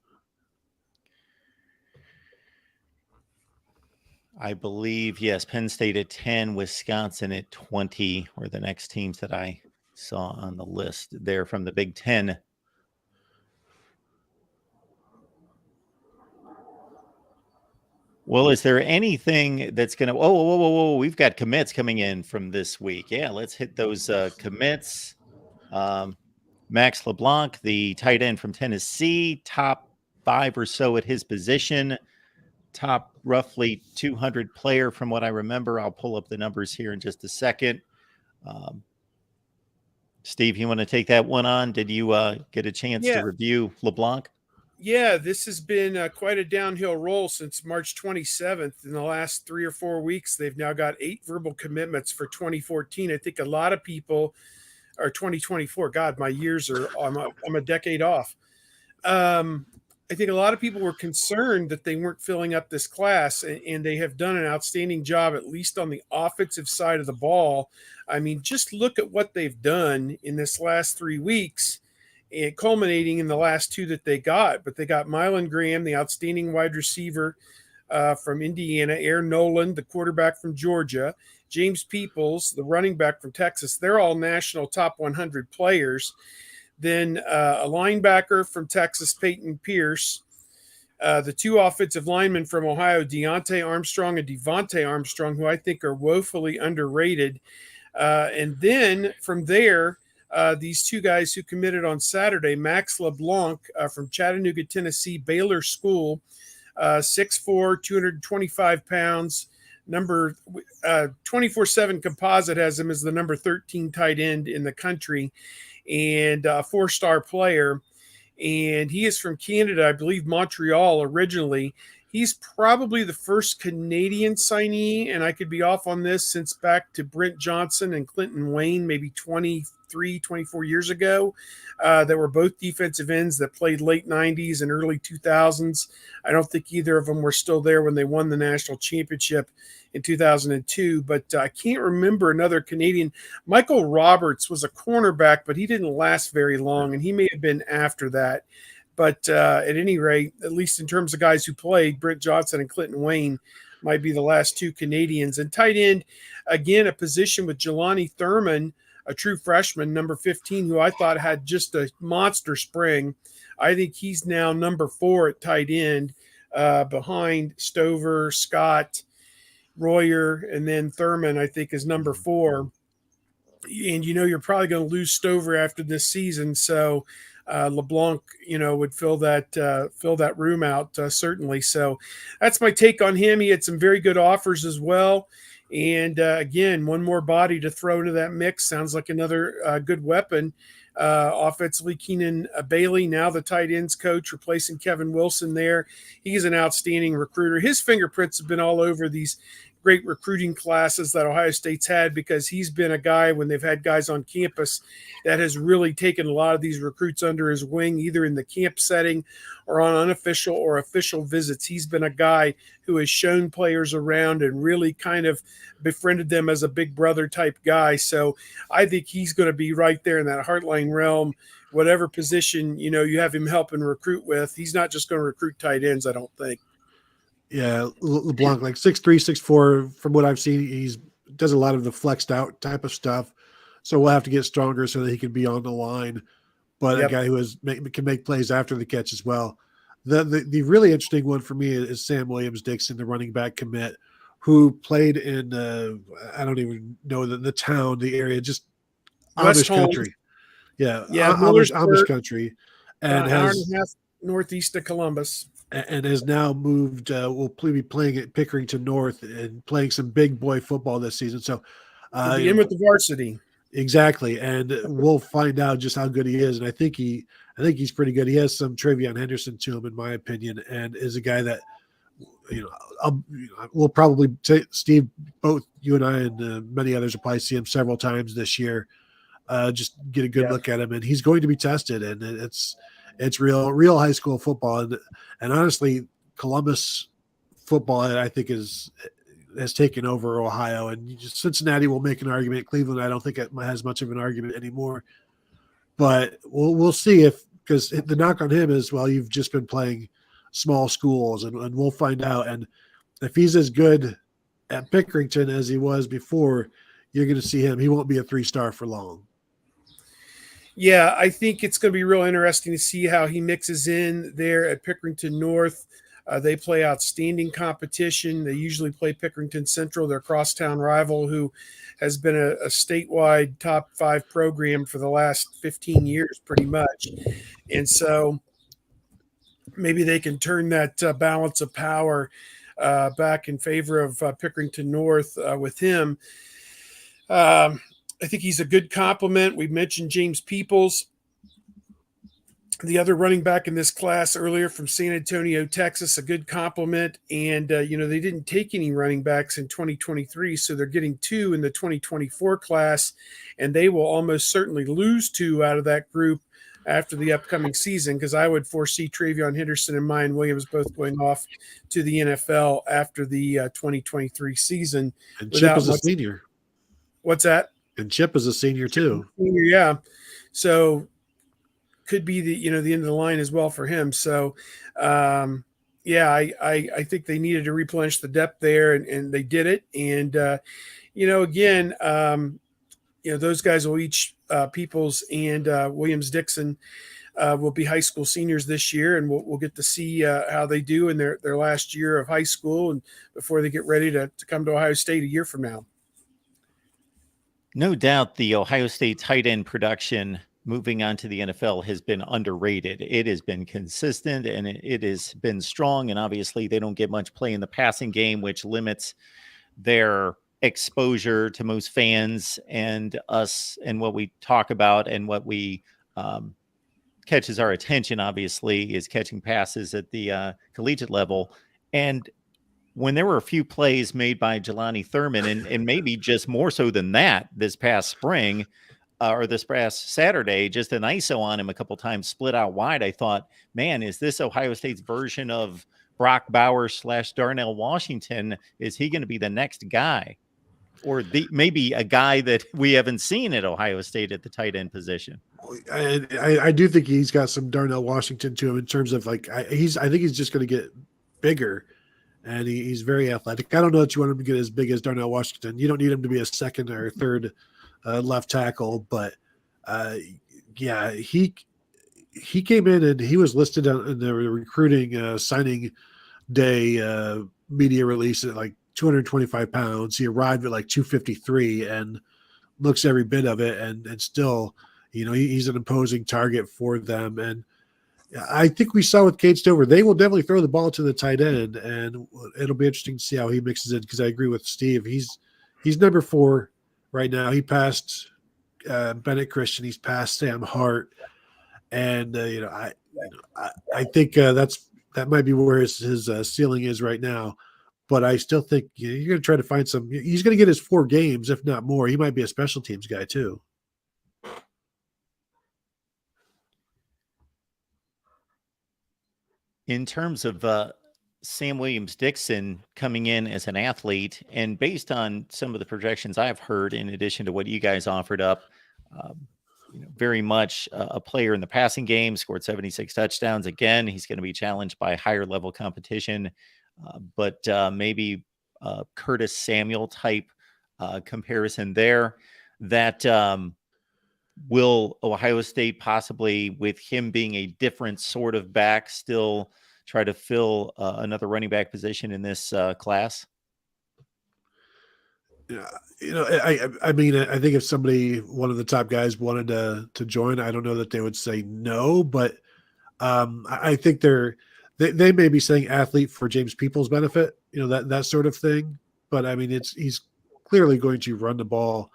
I believe, yes, Penn State at 10, Wisconsin at 20 were the next teams that I saw on the list there from the Big Ten. Well, is there anything that's going to, whoa, we've got commits coming in from this week. Yeah, let's hit those commits. Max LeBlanc, the tight end from Tennessee, top 5 or so at his position. Top roughly 200 player from what I remember. I'll pull up the numbers here in just a second. Steve, you want to take that one on? Did you get a chance to review LeBlanc? Yeah, this has been quite a downhill roll since March 27th. In the last 3 or 4 weeks, they've now got 8 verbal commitments for 2014. I think a lot of people are 2024. God, my years are, I'm a decade off. I think a lot of people were concerned that they weren't filling up this class, and they have done an outstanding job, at least on the offensive side of the ball. I mean, just look at what they've done in this last 3 weeks, and culminating in the last 2 that they got. But they got Mylan Graham, the outstanding wide receiver from Indiana, Aaron Noland, the quarterback from Georgia, James Peoples, the running back from Texas. They're all national top 100 players. Then a linebacker from Texas, Peyton Pierce. The 2 offensive linemen from Ohio, Deontay Armstrong and Devontae Armstrong, who I think are woefully underrated. And then from there, these 2 guys who committed on Saturday, Max LeBlanc from Chattanooga, Tennessee, Baylor School, 6'4", 225 pounds. Number 24/7 Composite has him as the number 13 tight end in the country, and a 4-star player. And he is from Canada, I believe Montreal originally. He's probably the first Canadian signee, and I could be off on this, since back to Brent Johnson and Clinton Wayne, maybe 23, 24 years ago. That were both defensive ends that played late 90s and early 2000s. I don't think either of them were still there when they won the national championship in 2002, but I can't remember another Canadian. Michael Roberts was a cornerback, but he didn't last very long, and he may have been after that. But at any rate, at least in terms of guys who played, Brent Johnson and Clinton Wayne might be the last two Canadians. And tight end, again, a position with Jelani Thurman, a true freshman, number 15, who I thought had just a monster spring. I think he's now number 4 at tight end, behind Stover, Scott, Royer, and then Thurman, I think, is number 4. And you're probably going to lose Stover after this season, so LeBlanc, would fill that room out, certainly. So that's my take on him. He had some very good offers as well. And again, one more body to throw into that mix. Sounds like another good weapon. Offensively, Keenan Bailey, now the tight ends coach, replacing Kevin Wilson there. He's an outstanding recruiter. His fingerprints have been all over these great recruiting classes that Ohio State's had, because he's been a guy, when they've had guys on campus, that has really taken a lot of these recruits under his wing, either in the camp setting or on unofficial or official visits. He's been a guy who has shown players around and really kind of befriended them as a big brother type guy. So I think he's going to be right there in that Heartline realm, whatever position, you have him helping recruit with. He's not just going to recruit tight ends, I don't think. Yeah, LeBlanc, like 6'3", 6'4", from what I've seen, he's does a lot of the flexed out type of stuff. So we'll have to get stronger so that he can be on the line. But a guy who can make plays after the catch as well. The really interesting one for me is Sam Williams-Dixon, the running back commit, who played in I don't even know the town, the area, just Amish country. Yeah, Amish country, and hour and a half northeast of Columbus. And has now moved, will be playing at Pickerington North and playing some big boy football this season. So he'll be in with the varsity. Exactly. And we'll find out just how good he is. And I think he's pretty good. He has some Tre'Veyon Henderson to him, in my opinion, and is a guy that, we'll probably say, Steve, both you and I and many others will probably see him several times this year. Just get a good look at him, and he's going to be tested, and it's real high school football. And honestly, Columbus football, I think, has taken over Ohio, and Cincinnati will make an argument. Cleveland, I don't think it has much of an argument anymore, but we'll see, because the knock on him is, well, you've just been playing small schools, and we'll find out. And if he's as good at Pickerington as he was before, you're going to see him. He won't be a 3-star for long. Yeah, I think it's going to be real interesting to see how he mixes in there at Pickerington North. They play outstanding competition. They usually play Pickerington Central, their crosstown rival, who has been a statewide top 5 program for the last 15 years, pretty much. And so maybe they can turn that balance of power back in favor of Pickerington North with him. I think he's a good compliment. We mentioned James Peoples, the other running back in this class earlier from San Antonio, Texas, a good compliment. And, they didn't take any running backs in 2023, so they're getting 2 in the 2024 class, and they will almost certainly lose 2 out of that group after the upcoming season, because I would foresee Tre'Veyon Henderson and Mayan Williams both going off to the NFL after the 2023 season. And Chip is a senior. What's that? And Chip is a senior too. Yeah. So could be the end of the line as well for him. So I think they needed to replenish the depth there, and they did it. And those guys will each Peoples and Williams-Dixon will be high school seniors this year, and we'll get to see how they do in their last year of high school, and before they get ready to come to Ohio State a year from now. No doubt the Ohio State tight end production moving on to the NFL has been underrated. It has been consistent, and it has been strong. And obviously they don't get much play in the passing game, which limits their exposure to most fans and us, and what we talk about and what we catches our attention, obviously, is catching passes at the collegiate level. And when there were a few plays made by Jelani Thurman, and maybe just more so than that this past spring or this past Saturday, just an ISO on him a couple times, split out wide, I thought, man, is this Ohio State's version of Brock Bowers / Darnell Washington? Is he going to be the next guy? or maybe a guy that we haven't seen at Ohio State at the tight end position. I do think he's got some Darnell Washington to him in terms of like I think he's just going to get bigger, and he's very athletic. I don't know that you want him to get as big as Darnell Washington. You don't need him to be a second or third left tackle, but yeah, he came in and he was listed in the recruiting signing day media release at like 225 pounds. He arrived at like 253 and looks every bit of it, and still, he's an imposing target for them. And I think we saw with Cade Stover, they will definitely throw the ball to the tight end, and it'll be interesting to see how he mixes in, because I agree with Steve. He's number 4 right now. He passed Bennett Christian. He's passed Sam Hart, and I think that might be where his ceiling is right now. But I still think you're going to try to find some. He's going to get his 4 games, if not more. He might be a special teams guy too. In terms of Sam Williams-Dixon coming in as an athlete, and based on some of the projections I've heard, in addition to what you guys offered up, very much a player in the passing game, scored 76 touchdowns. Again, he's going to be challenged by higher level competition, but maybe Curtis Samuel type comparison there. That will Ohio State possibly, with him being a different sort of back, still try to fill another running back position in this class? Yeah, I mean, I think if one of the top guys wanted to join, I don't know that they would say no, but I think they may be saying athlete for James Peoples' benefit, that sort of thing. But I mean, he's clearly going to run the ball,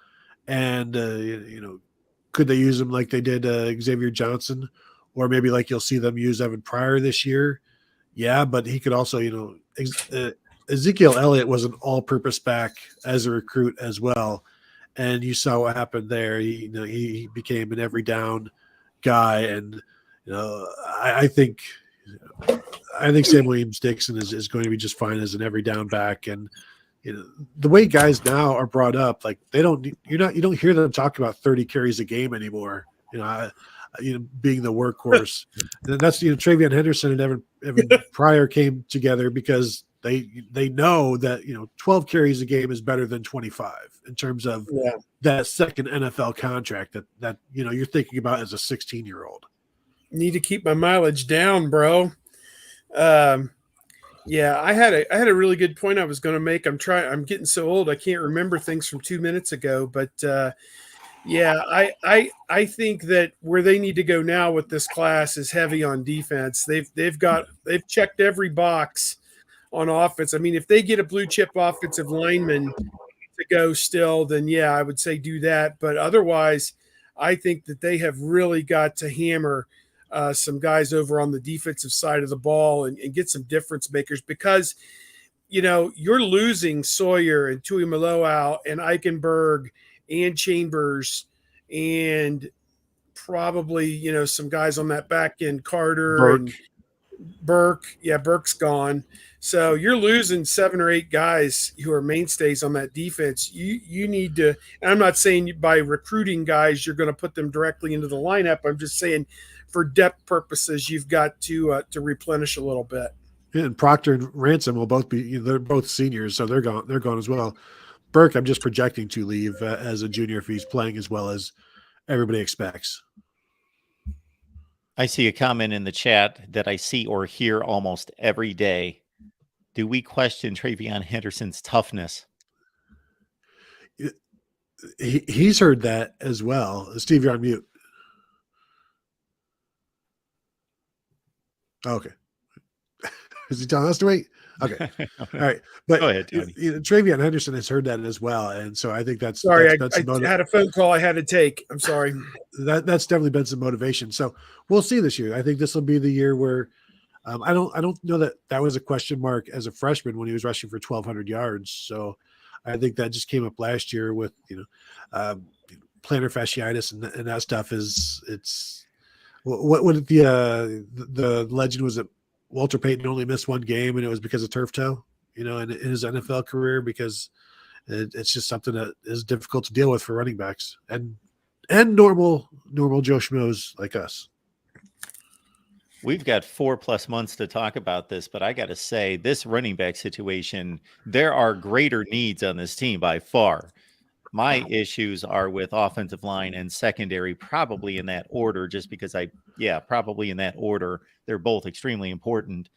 and could they use him like they did Xavier Johnson, or maybe like you'll see them use Evan Pryor this year? Yeah, but he could also, Ezekiel Elliott was an all-purpose back as a recruit as well, and you saw what happened there. He became an every down guy, and I think Sam Williams-Dixon is going to be just fine as an every down back. And the way guys now are brought up, like you don't hear them talk about 30 carries a game anymore. Being the workhorse. And that's Tre'Veyon Henderson and Evan Pryor came together because they know that 12 carries a game is better than 25 in terms of that second NFL contract that you're thinking about as a 16-year-old. Need to keep my mileage down, bro. Yeah, I had a really good point I was going to make. I'm getting so old I can't remember things from 2 minutes ago, but yeah, I think that where they need to go now with this class is heavy on defense. They've checked every box on offense. I mean, if they get a blue chip offensive lineman to go still, then yeah, I would say do that. But otherwise, I think that they have really got to hammer some guys over on the defensive side of the ball and get some difference makers, because you're losing Sawyer and Tuimoloau and Eichenberg and Chambers and probably some guys on that back end, Carter and Burke. Yeah, Burke's gone. So you're losing 7 or 8 guys who are mainstays on that defense. You need to, and I'm not saying by recruiting guys you're going to put them directly into the lineup. I'm just saying for depth purposes you've got to replenish a little bit. Yeah, and Proctor and Ransom will both be, they're both seniors, so they're gone as well. Burke, I'm just projecting to leave as a junior if he's playing as well as everybody expects. I see a comment in the chat that I see or hear almost every day. Do we question Tre'Veyon Henderson's toughness? He's heard that as well. Steve, you're on mute. Okay. Is he telling us to wait? Okay. All right. But go ahead, Tony. Tre'Veyon Henderson has heard that as well. And so I think that's sorry. that's I had a phone call I had to take. I'm sorry. That's definitely been some motivation. So we'll see this year. I think this will be the year where I don't know that was a question mark as a freshman when he was rushing for 1,200 yards. So I think that just came up last year with plantar fasciitis and that stuff. It's what the legend was that Walter Payton only missed one game and it was because of turf toe, in his NFL career, because It's just something that is difficult to deal with for running backs and normal Joe Schmoes like us. We've got 4+ months to talk about this, but I got to say, this running back situation, there are greater needs on this team by far. My issues are with offensive line and secondary, probably in that order, just because probably in that order. They're both extremely important.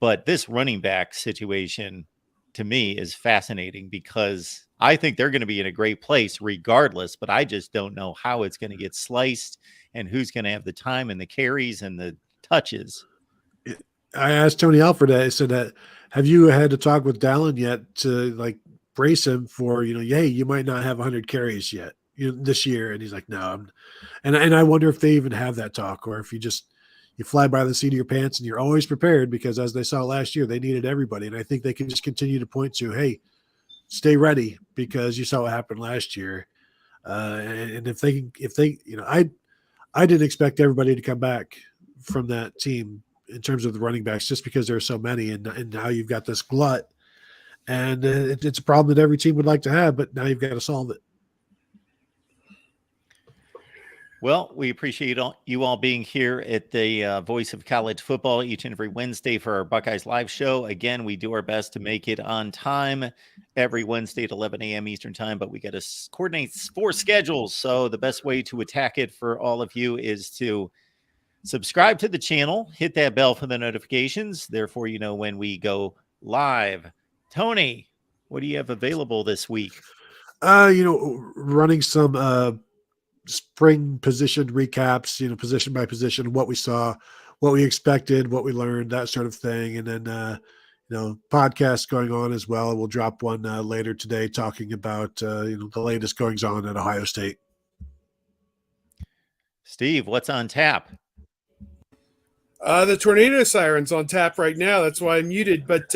But this running back situation, to me, is fascinating because I think they're going to be in a great place regardless, but I just don't know how it's going to get sliced and who's going to have the time and the carries and the touches. I asked Tony Alford, I said that, have you had to talk with Dallin yet to like brace him for, hey, you might not have 100 carries yet this year? And he's like, no. And I wonder if they even have that talk, or if you fly by the seat of your pants and you're always prepared, because as they saw last year, they needed everybody. And I think they can just continue to point to, hey, stay ready, because you saw what happened last year. And if they, I didn't expect everybody to come back from that team in terms of the running backs, just because there are so many, and now you've got this glut, and it's a problem that every team would like to have, but now you've got to solve it. Well, we appreciate you all being here at the Voice of College Football each and every Wednesday for our Buckeyes live show. Again, we do our best to make it on time every Wednesday at 11 a.m. Eastern time, but we got to coordinate 4 schedules. So the best way to attack it for all of you is to subscribe to the channel, hit that bell for the notifications. Therefore, you know when we go live. Tony, what do you have available this week? Running some spring position recaps, position by position, what we saw, what we expected, what we learned, that sort of thing. And then, podcasts going on as well. We'll drop one later today talking about, the latest goings on at Ohio State. Steve, what's on tap? The tornado siren's on tap right now. That's why I'm muted. But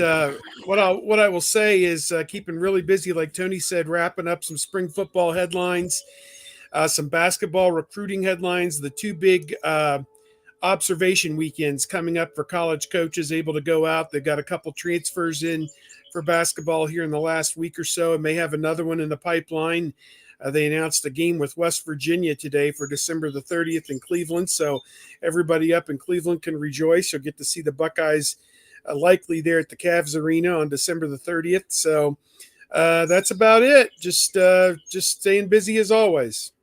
what I will say is keeping really busy, like Tony said, wrapping up some spring football headlines, some basketball recruiting headlines, the 2 big observation weekends coming up for college coaches able to go out. They've got a couple transfers in for basketball here in the last week or so, and may have another one in the pipeline. They announced a game with West Virginia today for December the 30th in Cleveland. So everybody up in Cleveland can rejoice. You'll get to see the Buckeyes likely there at the Cavs Arena on December the 30th. So that's about it. Just staying busy as always.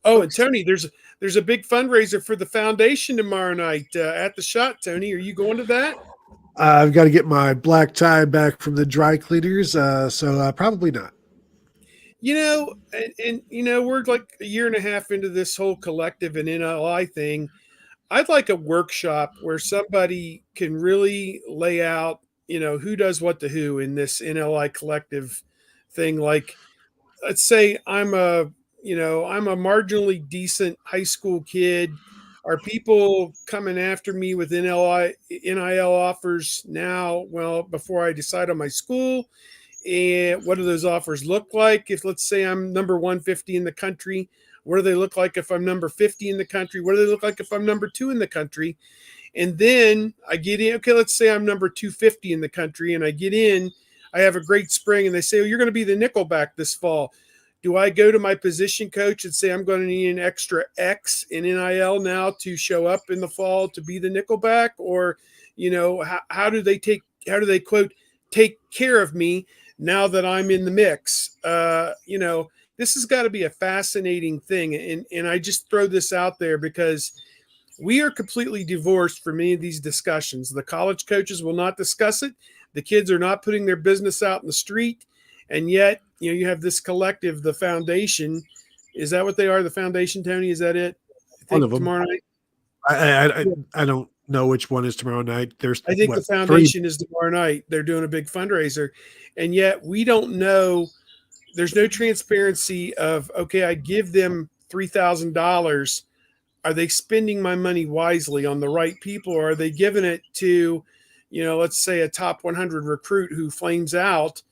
Oh, and Tony, there's a big fundraiser for the foundation tomorrow night at the Shot. Tony, are you going to that? I've got to get my black tie back from the dry cleaners, so probably not. And we're like a year and a half into this whole collective and NLI thing. I'd like a workshop where somebody can really lay out, who does what to who in this NLI collective thing. Like, let's say I'm a marginally decent high school kid. Are people coming after me with NIL offers now? Well, before I decide on my school, and what do those offers look like? If, let's say, I'm number 150 in the country, what do they look like if I'm number 50 in the country? What do they look like if I'm number 2 in the country? And then I get in. Okay, let's say I'm number 250 in the country, and I get in. I have a great spring, and they say, "Oh, you're going to be the nickelback this fall." Do I go to my position coach and say I'm going to need an extra X in NIL now to show up in the fall to be the nickelback? Or, how do they quote take care of me now that I'm in the mix? This has got to be a fascinating thing. And I just throw this out there because we are completely divorced from many of these discussions. The college coaches will not discuss it. The kids are not putting their business out in the street. And yet, you have this collective, the foundation. Is that what they are? The foundation, Tony? Is that it? I think one of them. Tomorrow night. I don't know which one is tomorrow night. I think the foundation is tomorrow night. They're doing a big fundraiser. And yet we don't know. There's no transparency of, okay, I give them $3,000. Are they spending my money wisely on the right people? Or are they giving it to, let's say a top 100 recruit who flames out,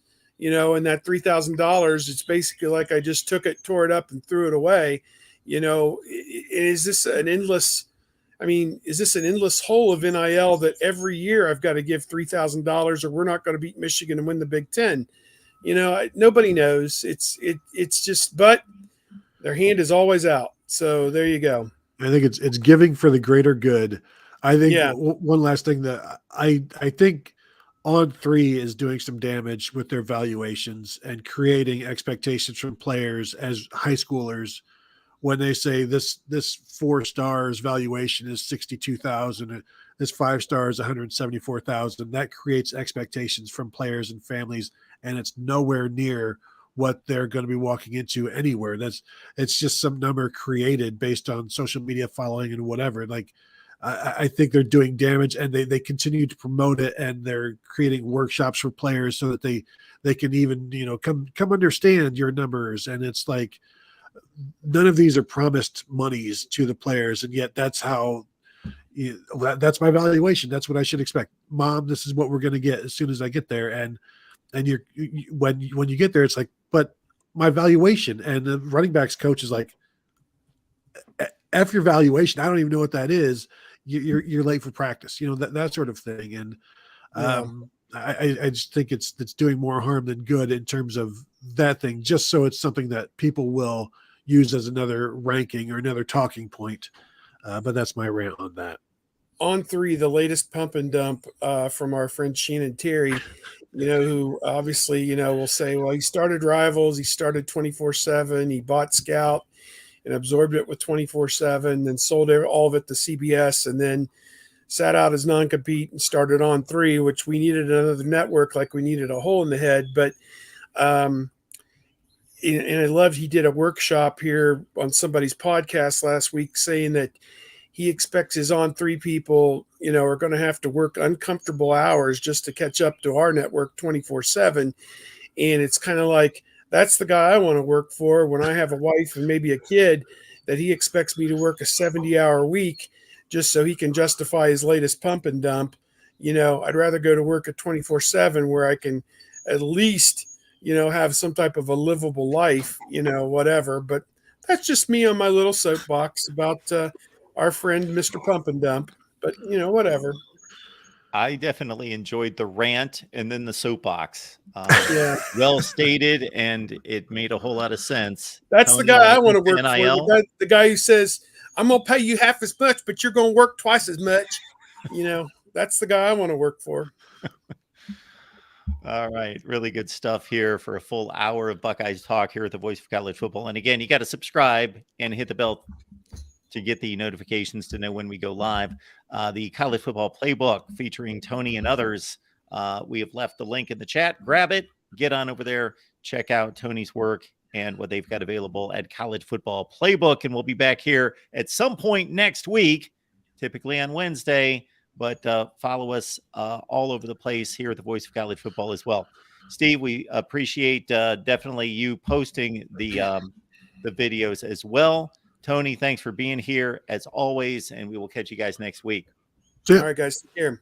and that $3,000, it's basically like I just took it, tore it up, and threw it away. Is this an endless hole of NIL that every year I've got to give $3,000 or we're not going to beat Michigan and win the Big Ten? Nobody knows. It's just, but their hand is always out. So there you go. I think it's giving for the greater good. I think Yeah. one last thing that I think On3 is doing some damage with their valuations and creating expectations from players as high schoolers when they say this 4 stars valuation is 62,000, this 5 stars 174,000. That creates expectations from players and families, and it's nowhere near what they're going to be walking into anywhere. It's just some number created based on social media following and whatever. Like I think they're doing damage, and they continue to promote it, and they're creating workshops for players so that they can even come understand your numbers. And it's like none of these are promised monies to the players, and yet that's how that's my valuation. That's what I should expect. Mom, this is what we're going to get as soon as I get there. And when you get there, it's like, but my valuation. And the running backs coach is like, F your valuation. I don't even know what that is. You're late for practice, that sort of thing. And I just think it's doing more harm than good in terms of that thing, just so it's something that people will use as another ranking or another talking point. But that's my rant on that. On3, the latest pump and dump from our friend Shannon Terry, who obviously, will say, well, he started Rivals, he started 24/7, he bought Scout and absorbed it with 24/7, then sold all of it to CBS, and then sat out his non-compete and started On3, which we needed another network like we needed a hole in the head. But and I loved he did a workshop here on somebody's podcast last week saying that he expects his On3 people, are going to have to work uncomfortable hours just to catch up to our network 24/7. And it's kind of like, that's the guy I want to work for when I have a wife and maybe a kid, that he expects me to work a 70-hour week just so he can justify his latest pump and dump. I'd rather go to work at 24/7 where I can at least, have some type of a livable life, whatever. But that's just me on my little soapbox about our friend, Mr. Pump and Dump. But, whatever. I definitely enjoyed the rant and then the soapbox. Yeah. Well stated, and it made a whole lot of sense. That's Tony, the guy I want to work NIL? for. The guy who says, I'm going to pay you half as much, but you're going to work twice as much. That's the guy I want to work for. All right. Really good stuff here for a full hour of Buckeyes talk here at the Voice of College Football. And again, you got to subscribe and hit the bell to get the notifications to know when we go live. The College Football Playbook featuring Tony and others. We have left the link in the chat. Grab it, get on over there, check out Tony's work and what they've got available at College Football Playbook. And we'll be back here at some point next week, typically on Wednesday. But follow us all over the place here at the Voice of College Football as well. Steve, we appreciate definitely you posting the videos as well. Tony, thanks for being here as always, and we will catch you guys next week. All right, guys. Take care.